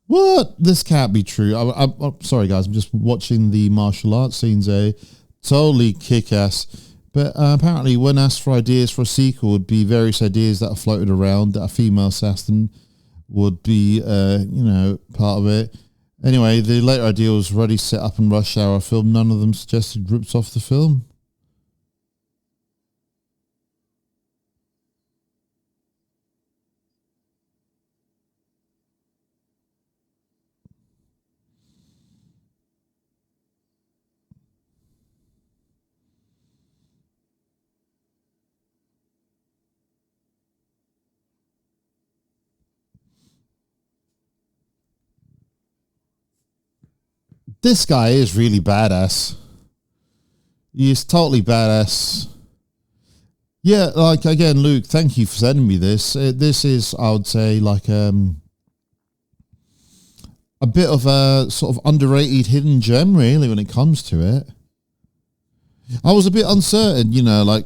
What? This can't be true. I'm sorry, guys. I'm just watching the martial arts scenes. Totally kick-ass. But apparently, when asked for ideas for a sequel, would be various ideas that are floated around that a female assassin would be, part of it. Anyway, the later idea was already set up in Rush Hour film. None of them suggested rips off the film. This guy is really badass. He is totally badass. Yeah, like, again, Luke, thank you for sending me this. This is, I would say, like a bit of a sort of underrated hidden gem, really, when it comes to it. I was a bit uncertain,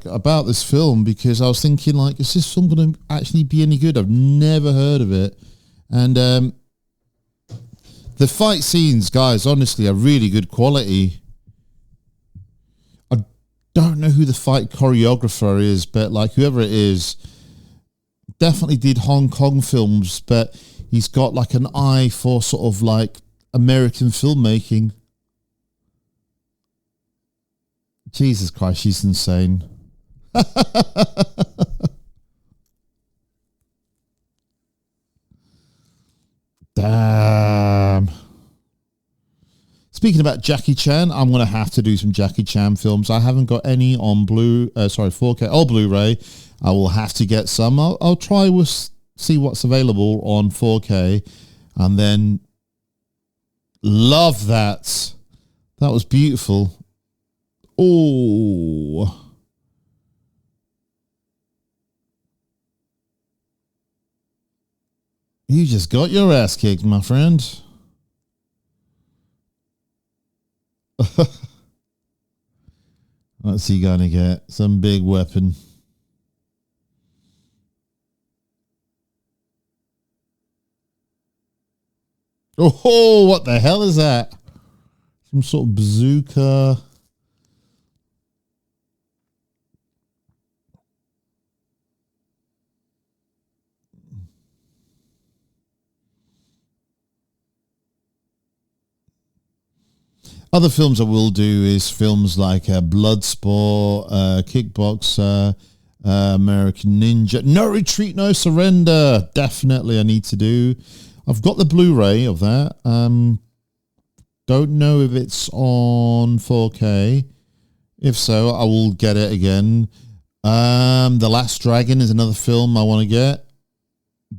about this film because I was thinking, like, is this film going to actually be any good? I've never heard of it. And the fight scenes, guys, honestly, are really good quality. I don't know who the fight choreographer is, but like whoever it is, definitely did Hong Kong films, but he's got like an eye for sort of like American filmmaking. Jesus Christ, she's insane. Damn. Speaking about Jackie Chan, I'm going to have to do some Jackie Chan films. I haven't got any on 4K or Blu-ray. I will have to get some. I'll try with see what's available on 4K, and then love that. That was beautiful. Oh. You just got your ass kicked, my friend. What's he gonna get? Some big weapon. Oh, what the hell is that? Some sort of bazooka. Other films I will do is films like Bloodsport, Kickboxer, American Ninja. No Retreat, No Surrender. Definitely I need to do. I've got the Blu-ray of that. Don't know if it's on 4K. If so, I will get it again. The Last Dragon is another film I want to get.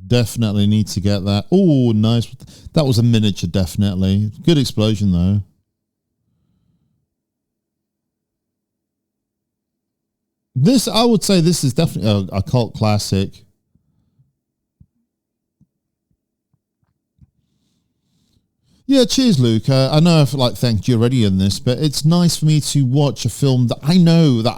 Definitely need to get that. Oh, nice. That was a miniature, definitely. Good explosion, though. This, I would say this is definitely a cult classic. Yeah, cheers, Luke. I know I've thanked you already in this, but it's nice for me to watch a film that I know that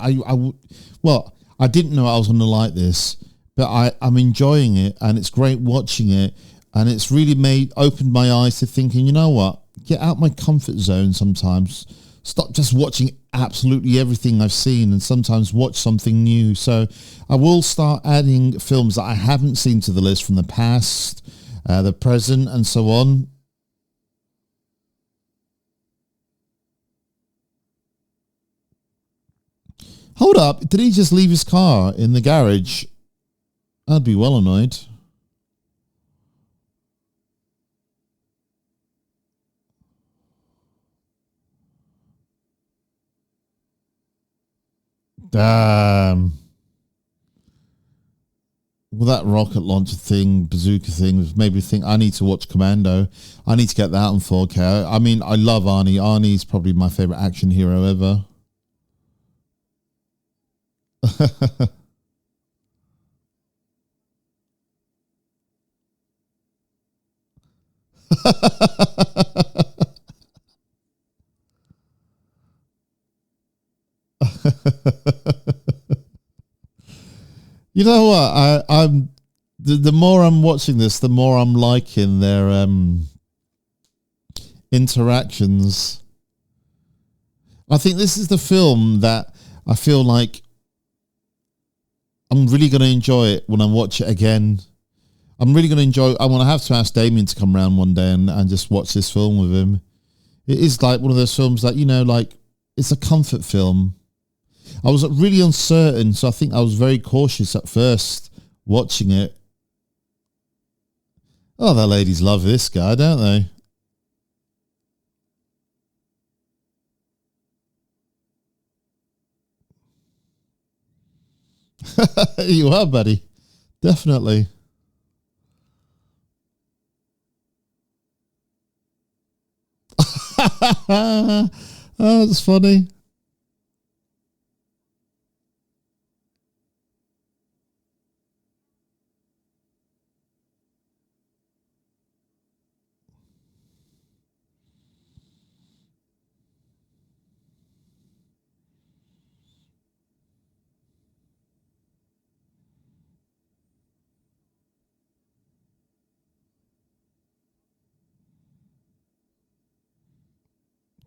I didn't know I was going to like this, but I'm enjoying it, and it's great watching it, and it's really opened my eyes to thinking, you know what, get out my comfort zone sometimes. Stop just watching absolutely everything I've seen and sometimes watch something new. So I will start adding films that I haven't seen to the list from the past, the present, and so on. Hold up, did he just leave his car in the garage? I'd be well annoyed. Damn. Well, that rocket launcher thing, bazooka thing, made me think I need to watch Commando. I need to get that on 4K. I mean, I love Arnie. Arnie's probably my favourite action hero ever. You know what? I'm the more I'm watching this, the more I'm liking their interactions. I think this is the film that I feel like I'm really going to enjoy it when I watch it again. I'm really going to enjoy it. I want to have to ask Damian to come around one day and just watch this film with him. It is like one of those films that, you know, like it's a comfort film. I was really uncertain, so I think I was very cautious at first watching it. Oh, the ladies love this guy, don't they? You are, buddy. Definitely. Oh, that's funny.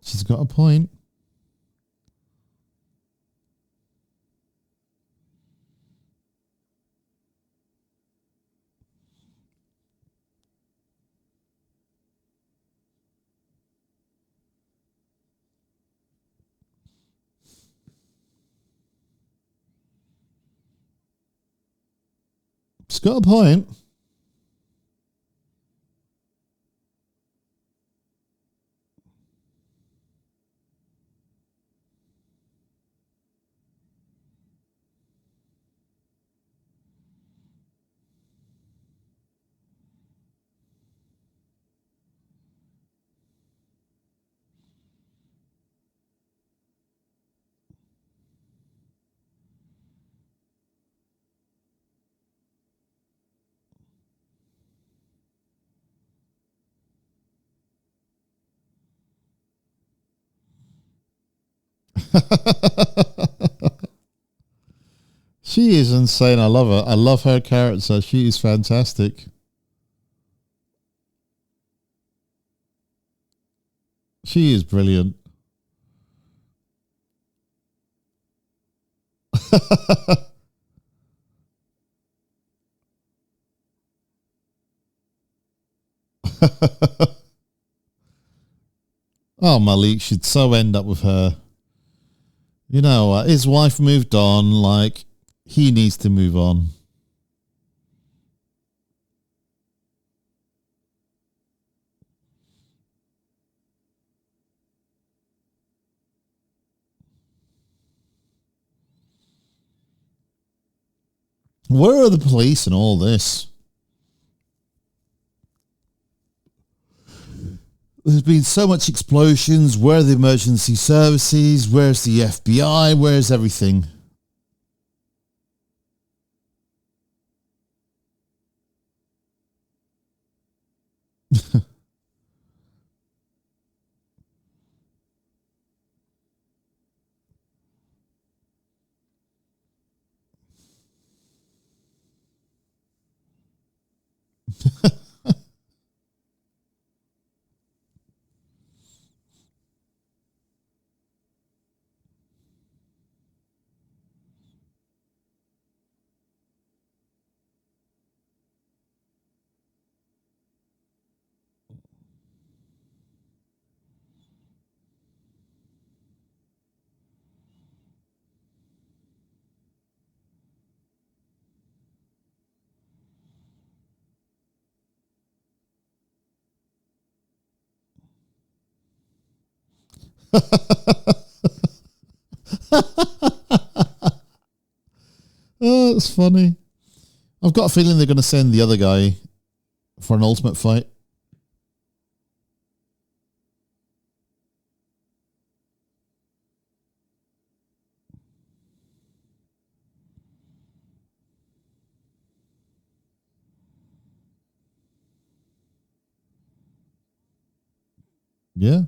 She's got a point. She's got a point. She is insane. I love her. I love her character. She is fantastic. She is brilliant. Oh, Malik should so end up with her. You know, his wife moved on. Like, he needs to move on. Where are the police and all this? There's been so much explosions. Where are the emergency services? Where's the FBI? Where's everything? Oh, it's funny. I've got a feeling they're going to send the other guy for an ultimate fight. Yeah.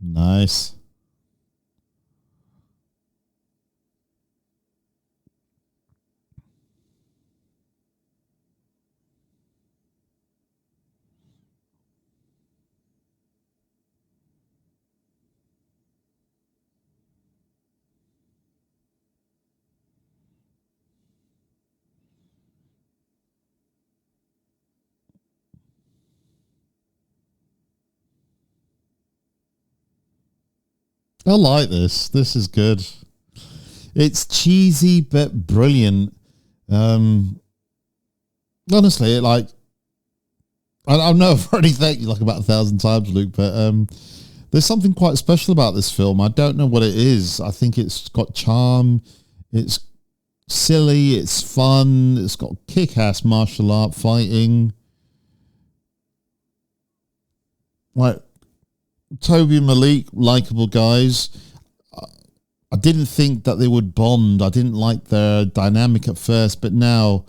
Nice. I like this. This is good. It's cheesy but brilliant. Honestly, like I know I've already thanked you like about 1,000 times, Luke, but there's something quite special about this film. I don't know what it is. I think it's got charm. It's silly. It's fun. It's got kick-ass martial art fighting. Like Toby and Malik, likable guys. I didn't think that they would bond. I didn't like their dynamic at first, but now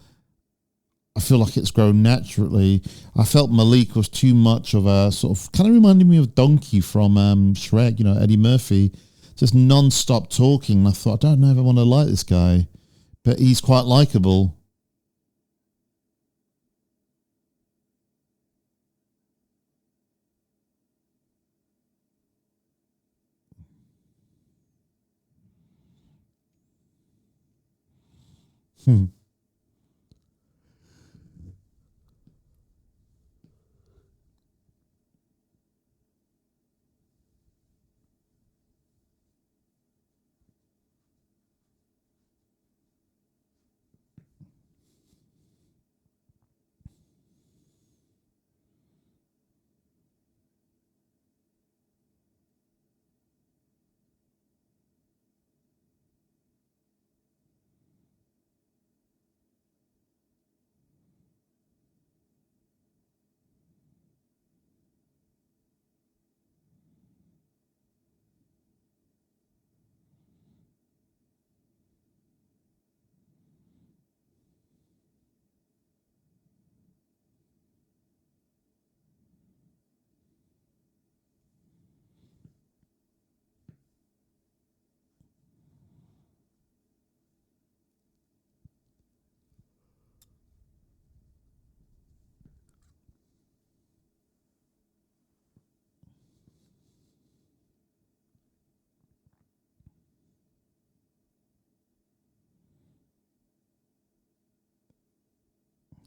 I feel like it's grown naturally. I felt Malik was too much of a sort of, kind of reminded me of Donkey from Shrek, Eddie Murphy, just non-stop talking. And I thought, I don't know if I want to like this guy, but he's quite likable.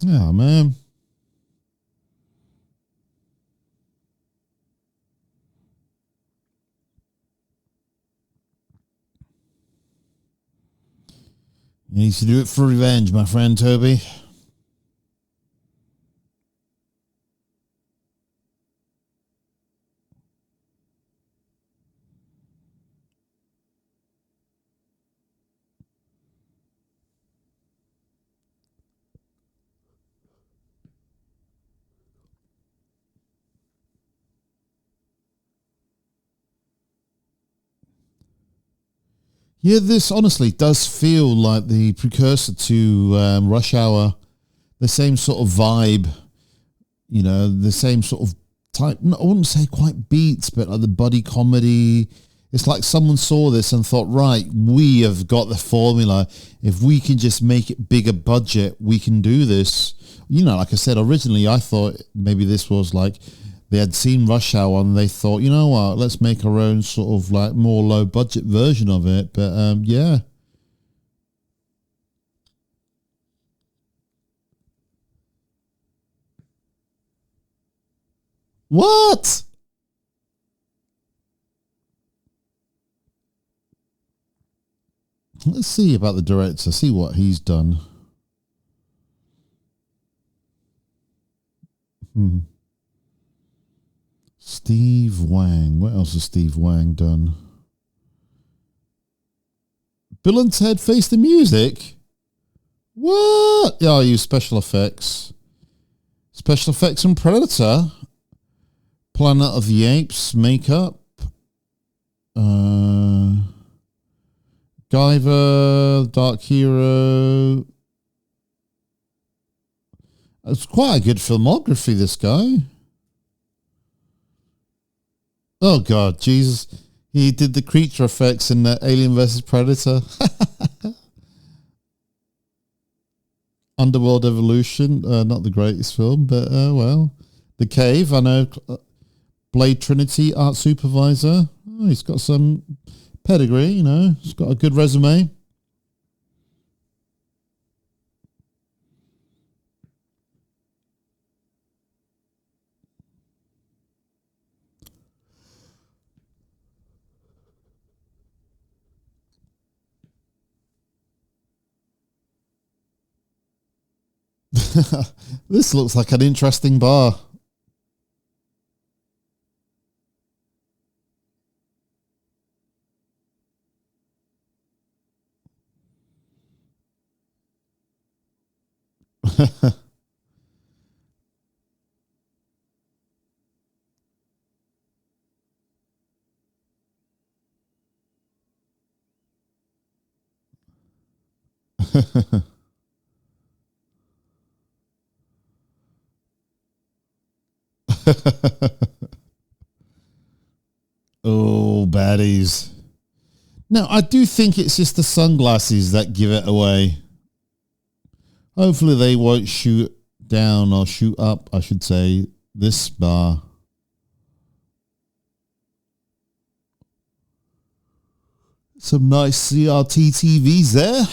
Yeah, man. You need to do it for revenge, my friend Toby. Yeah, this honestly does feel like the precursor to Rush Hour. The same sort of vibe, the same sort of type. I wouldn't say quite beats, but like the buddy comedy. It's like someone saw this and thought, right, we have got the formula. If we can just make it bigger budget, we can do this. Like I said, originally I thought maybe this was like they had seen Rush Hour and they thought, you know what, let's make our own sort of like more low budget version of it. But yeah. What? Let's see about the director, see what he's done. Steve Wang. What else has Steve Wang done? Bill and Ted Face the Music? What? Oh, you special effects. Special effects and Predator. Planet of the Apes makeup. Guyver, Dark Hero. It's quite a good filmography, this guy. Oh, God, Jesus. He did the creature effects in Alien vs. Predator. Underworld Evolution. Not the greatest film, but, well. The Cave, I know. Blade Trinity, art supervisor. Oh, he's got some pedigree, you know. He's got a good resume. This looks like an interesting bar. Oh, baddies. Now, I do think it's just the sunglasses that give it away. Hopefully they won't shoot down or shoot up, I should say, this bar. Some nice CRT TVs there.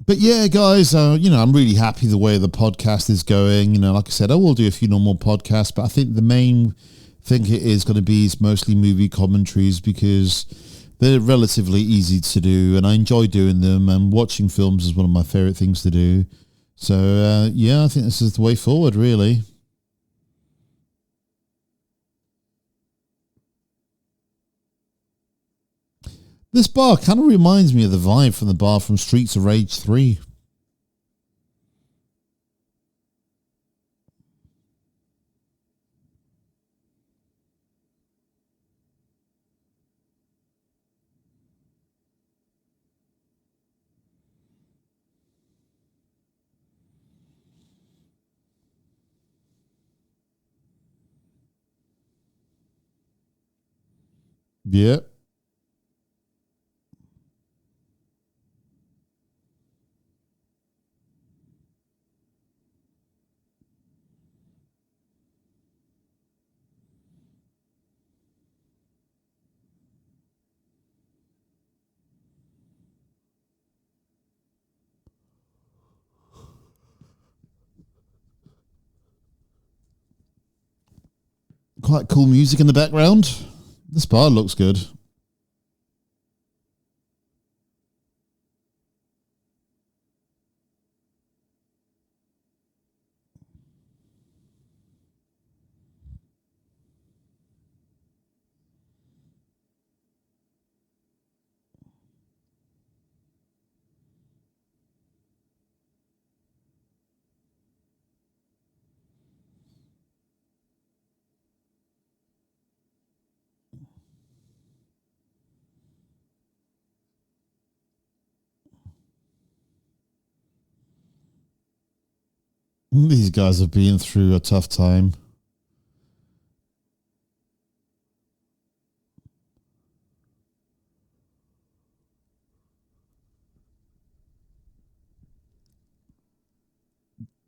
But yeah, guys, I'm really happy the way the podcast is going. You know, like I said, I will do a few normal podcasts, but I think the main thing it is going to be is mostly movie commentaries because they're relatively easy to do and I enjoy doing them, and watching films is one of my favorite things to do. So, yeah, I think this is the way forward, really. This bar kind of reminds me of the vibe from the bar from Streets of Rage 3. Yeah. Quite cool music in the background. This bar looks good. These guys have been through a tough time.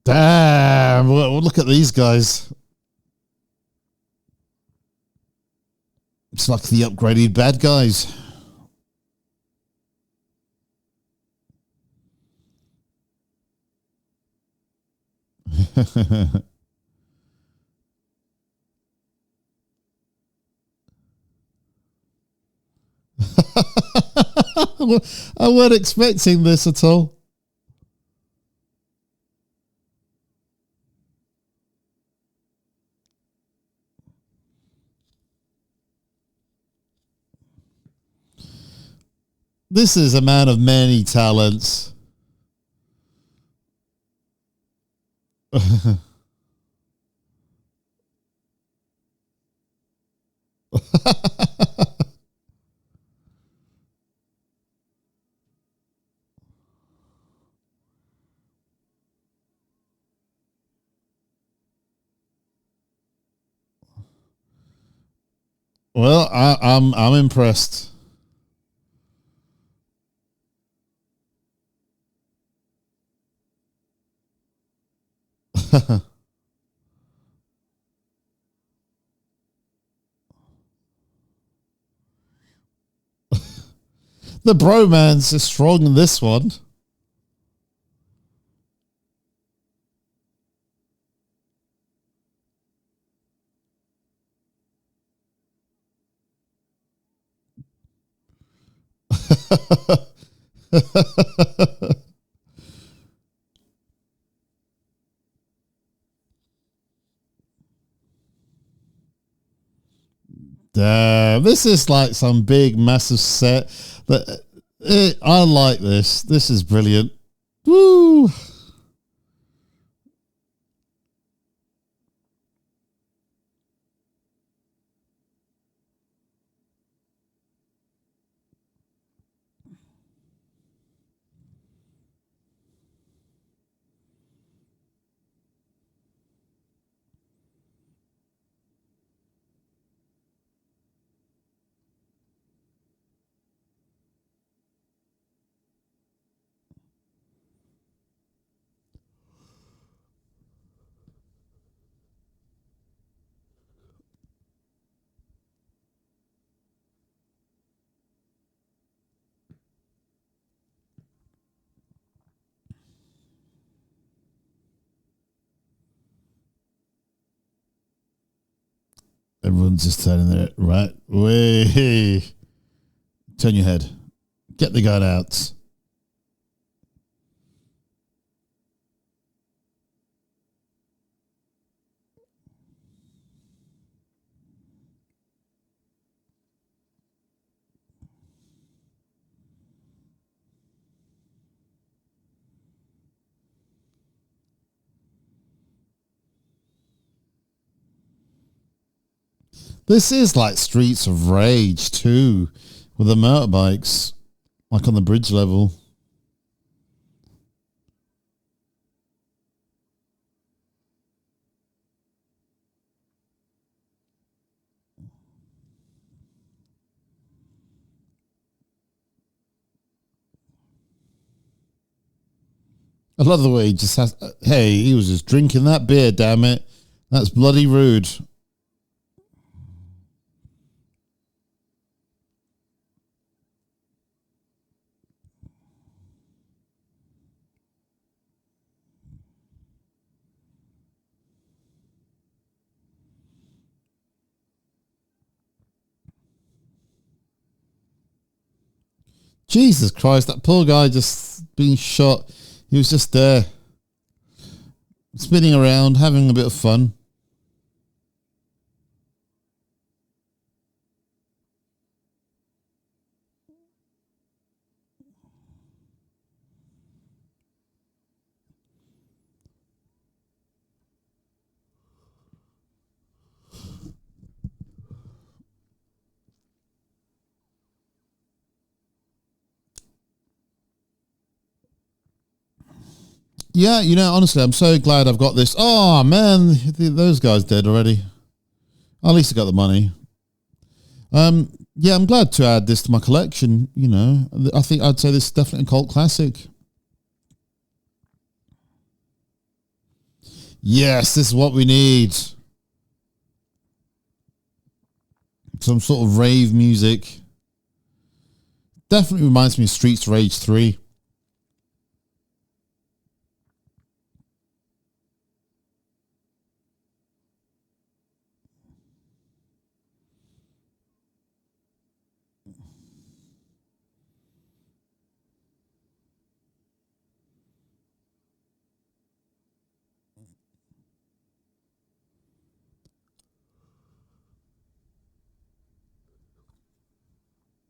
Damn, look at these guys. It's like the upgraded bad guys. I weren't expecting this at all. This is a man of many talents. Well, I'm impressed. The bromance is strong in this one. Damn, this is like some big, massive set. I like this. This is brilliant. Woo! Everyone's just turning their right way. Turn your head. Get the gun out. This is like Streets of Rage too, with the motorbikes, like on the bridge level. I love the way he just has. Hey, he was just drinking that beer. Damn it, that's bloody rude. Jesus Christ, that poor guy just being shot. He was just there, spinning around, having a bit of fun. Yeah, you know, honestly, I'm so glad I've got this. Oh, man, those guys dead already. At least I got the money. Yeah, I'm glad to add this to my collection, you know. I think I'd say this is definitely a cult classic. Yes, this is what we need. Some sort of rave music. Definitely reminds me of Streets Rage 3.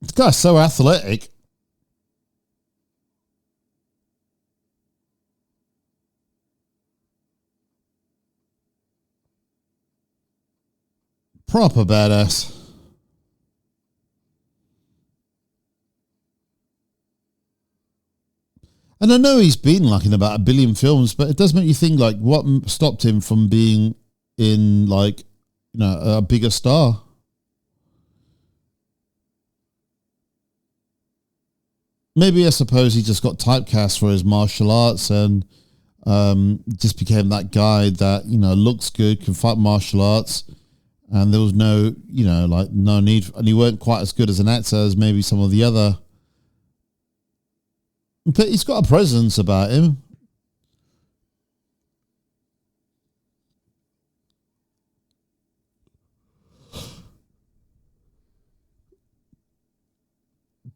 This guy's so athletic. Proper badass. And I know he's been like in about 1 billion films, but it does make you think like what stopped him from being in like, a bigger star. Maybe I suppose he just got typecast for his martial arts and just became that guy that, looks good, can fight martial arts. And there was no, no need. And he weren't quite as good as an actor as maybe some of the other. But he's got a presence about him.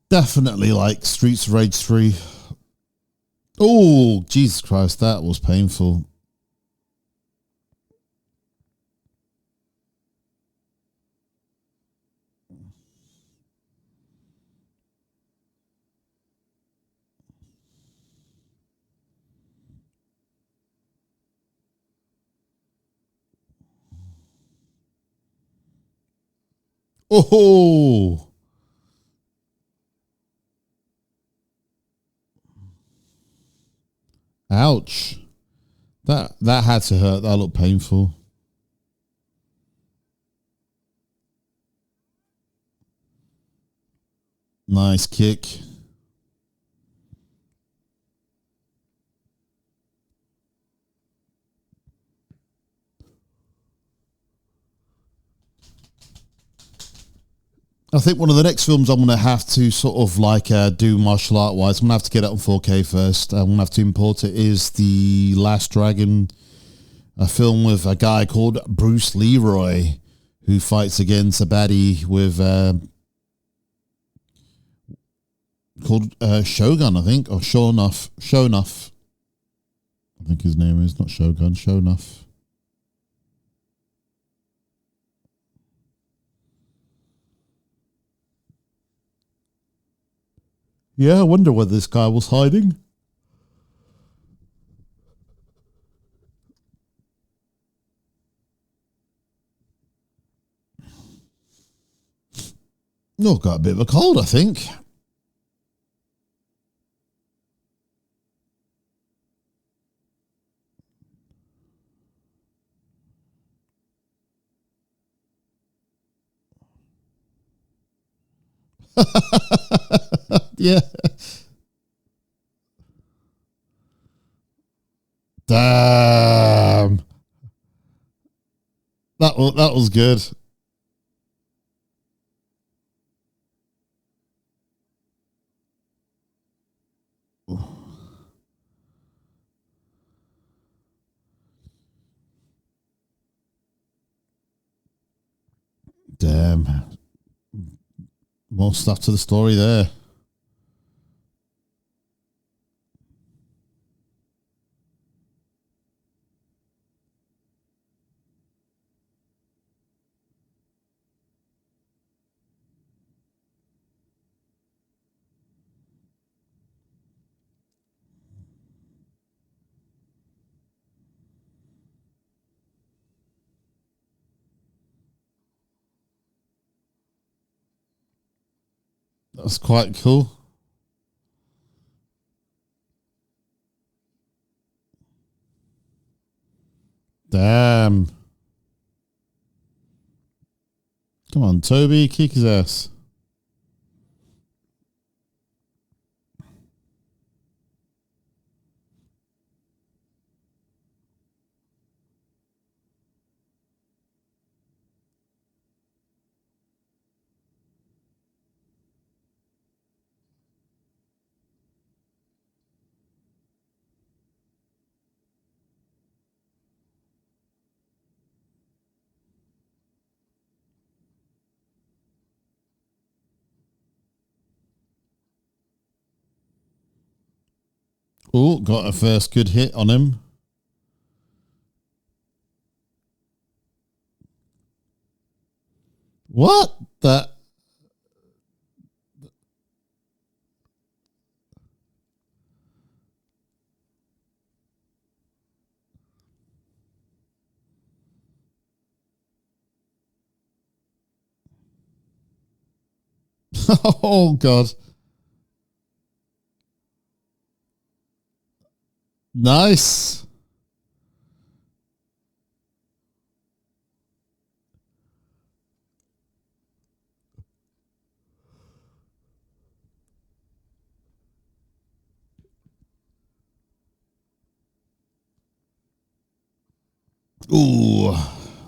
Definitely like Streets of Rage 3. Oh, Jesus Christ, that was painful. Oh, ouch. That had to hurt. That looked painful. Nice kick. I think one of the next films I'm going to have to sort of like do martial art wise, I'm going to have to get it on 4K first. I'm going to have to import it, is The Last Dragon, a film with a guy called Bruce Leroy who fights against a baddie with called Shogun, I think, or Shonuff. Shonuff. I think his name is not Shogun, Shonuff. Yeah, I wonder where this guy was hiding. Oh, got a bit of a cold, I think. Yeah. Damn. That was good. Damn. More stuff to the story there. That's quite cool. Damn. Come on, Toby, kick his ass. Oh, got a first good hit on him. What the? Oh, God. Nice. Ooh,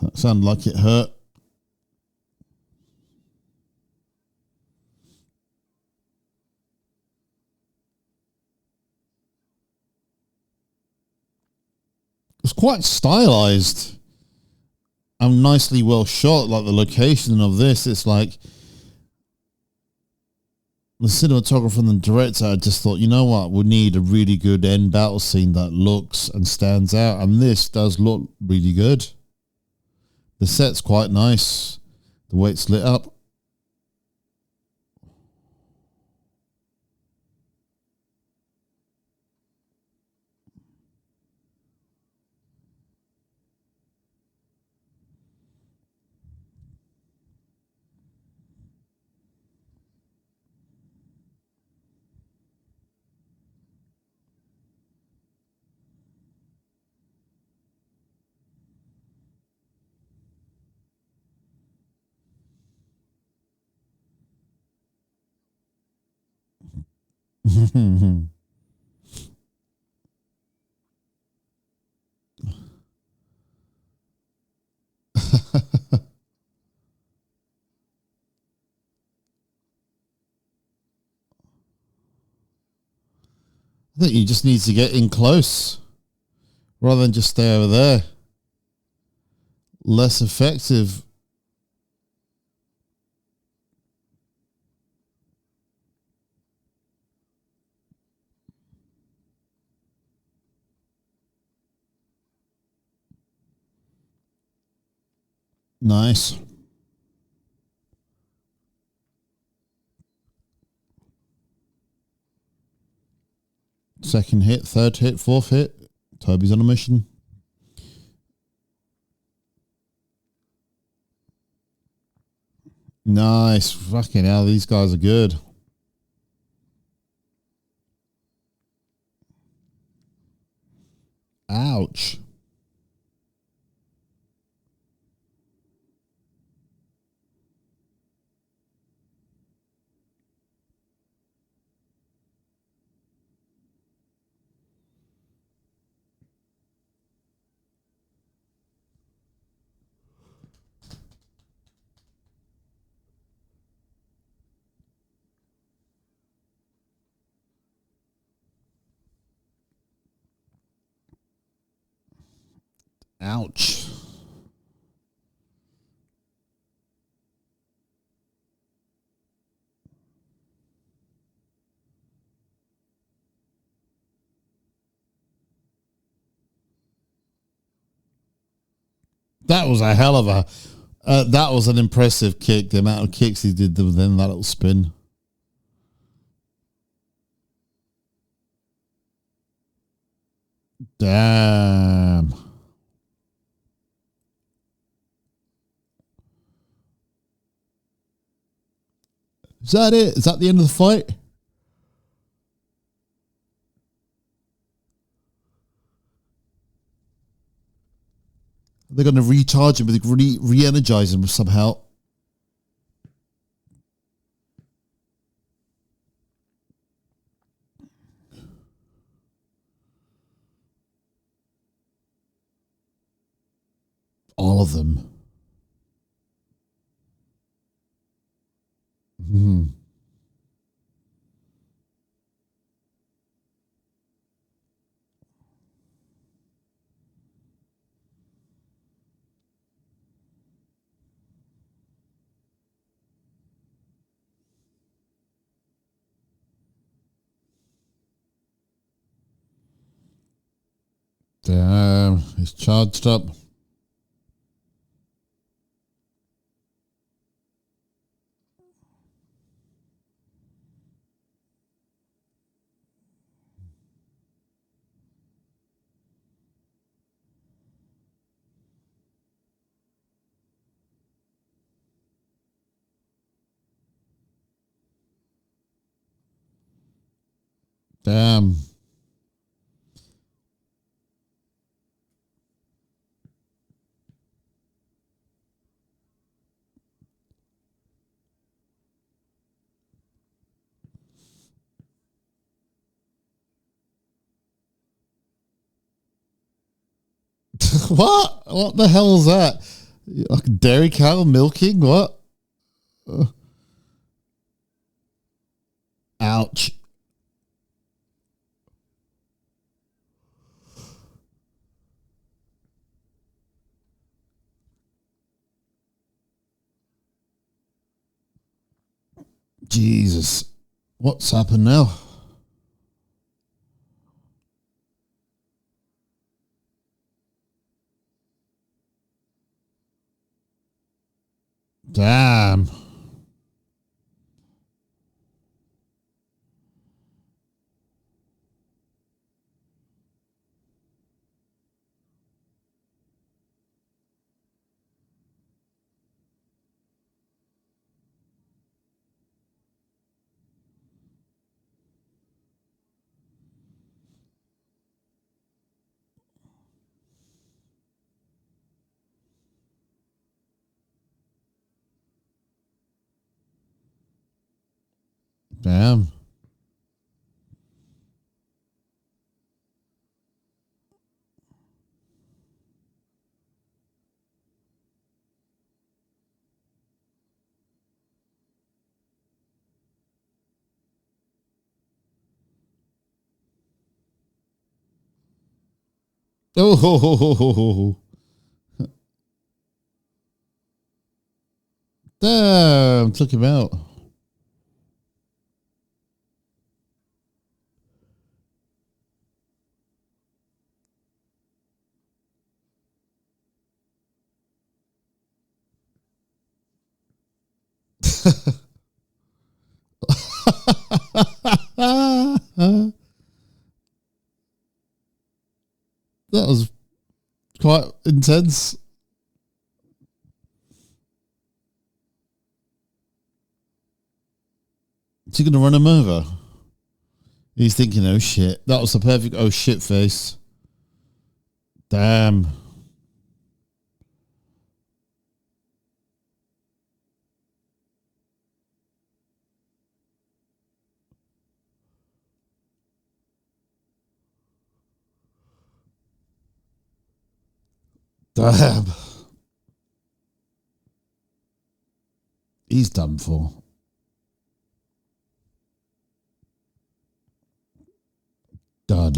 that sounded like it hurt. It was quite stylized and nicely well shot. Like the location of this, it's like the cinematographer and the director. I just thought, you know what, we need a really good end battle scene that looks and stands out, and this does look really good. The set's quite nice, the way it's lit up. I think you just need to get in close rather than just stay over there. Less effective. Nice. Second hit, third hit, fourth hit. Toby's on a mission. Nice. Fucking hell, these guys are good. Ouch. Ouch. That was a hell of a... that was an impressive kick. The amount of kicks he did within that little spin. Damn. Is that it? Is that the end of the fight? They're going to recharge him, re-energize him somehow. All of them. Damn, he's charged up. Damn. What? What the hell is that? Like a dairy cow milking? What? Ouch. Jesus. What's happened now? Damn. Damn. Oh, damn. Took him out. That was quite intense. Is he going to run him over? He's thinking, oh shit. That was the perfect oh shit face. Damn. Damn. He's done for. Dud.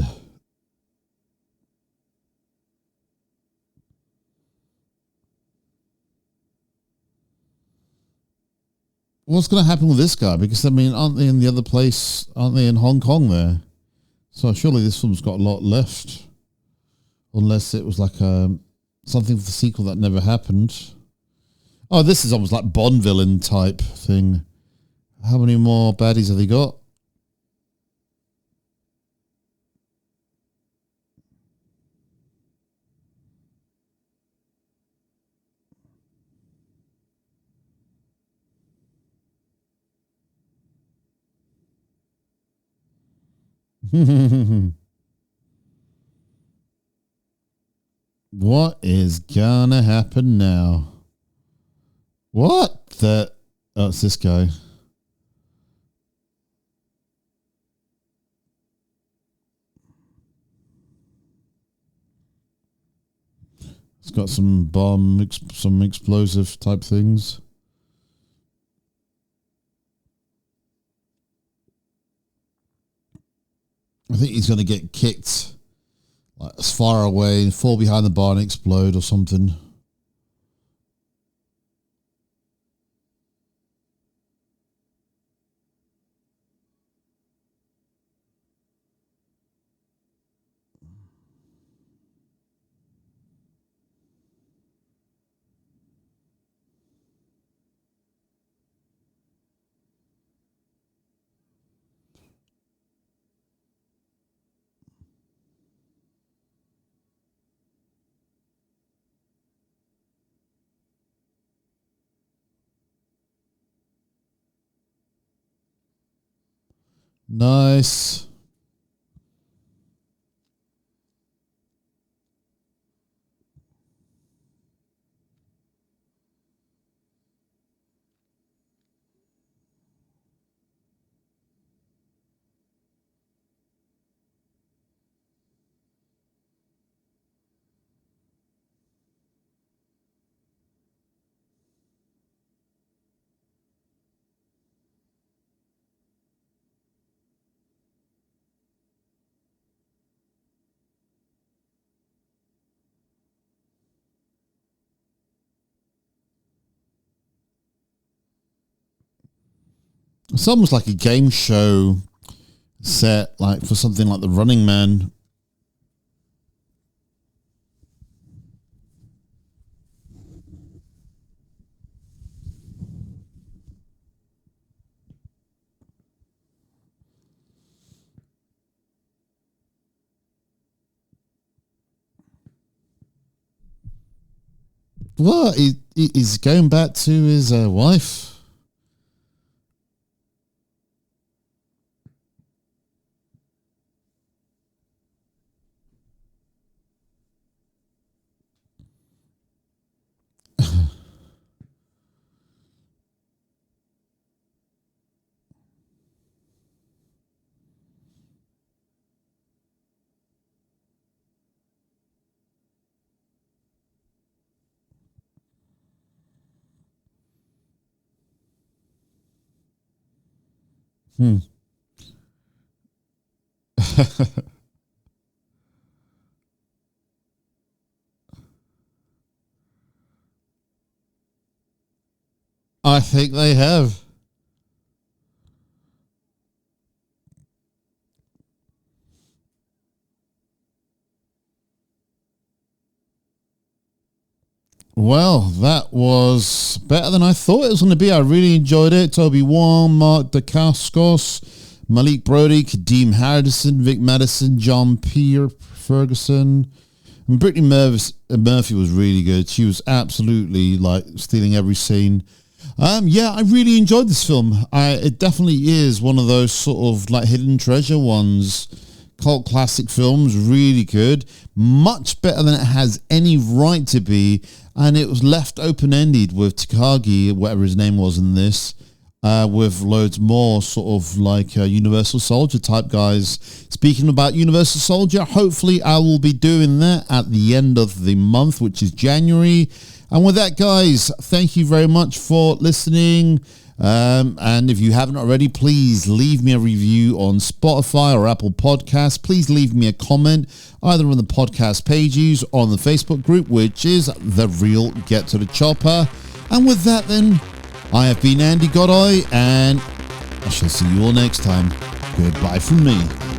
What's going to happen with this guy? Because, I mean, aren't they in the other place? Aren't they in Hong Kong there? So surely this film's got a lot left. Unless it was like something for the sequel that never happened. Oh, this is almost like Bond villain type thing. How many more baddies have they got? What is gonna happen now? What the? Oh, it's this guy. It's got some bomb, some explosive type things. I think he's going to get kicked like as far away, fall behind the bar and explode or something. Nice. It's almost like a game show set, like for something like The Running Man. Well, he's going back to his wife. I think they have. Well, that was better than I thought it was going to be. I really enjoyed it. Toby Wong, Mark Dacascos, Malik Brody, Kadeem Harrison, Vic Madison, John Pierre Ferguson. And Brittany Murphy was really good. She was absolutely like stealing every scene. Yeah, I really enjoyed this film. It definitely is one of those sort of like hidden treasure ones. Cult classic films, really good. Much better than it has any right to be. And it was left open-ended with Takagi, whatever his name was in this, with loads more sort of like Universal Soldier type guys. Speaking about Universal Soldier, hopefully I will be doing that at the end of the month, which is January. And with that, guys, thank you very much for listening. And if you haven't already, please leave me a review on Spotify or Apple Podcasts. Please leave me a comment either on the podcast pages or on the Facebook group, which is The Real Get to the Chopper. And with that, then, I have been Andy Godoy, and I shall see you all next time. Goodbye from me.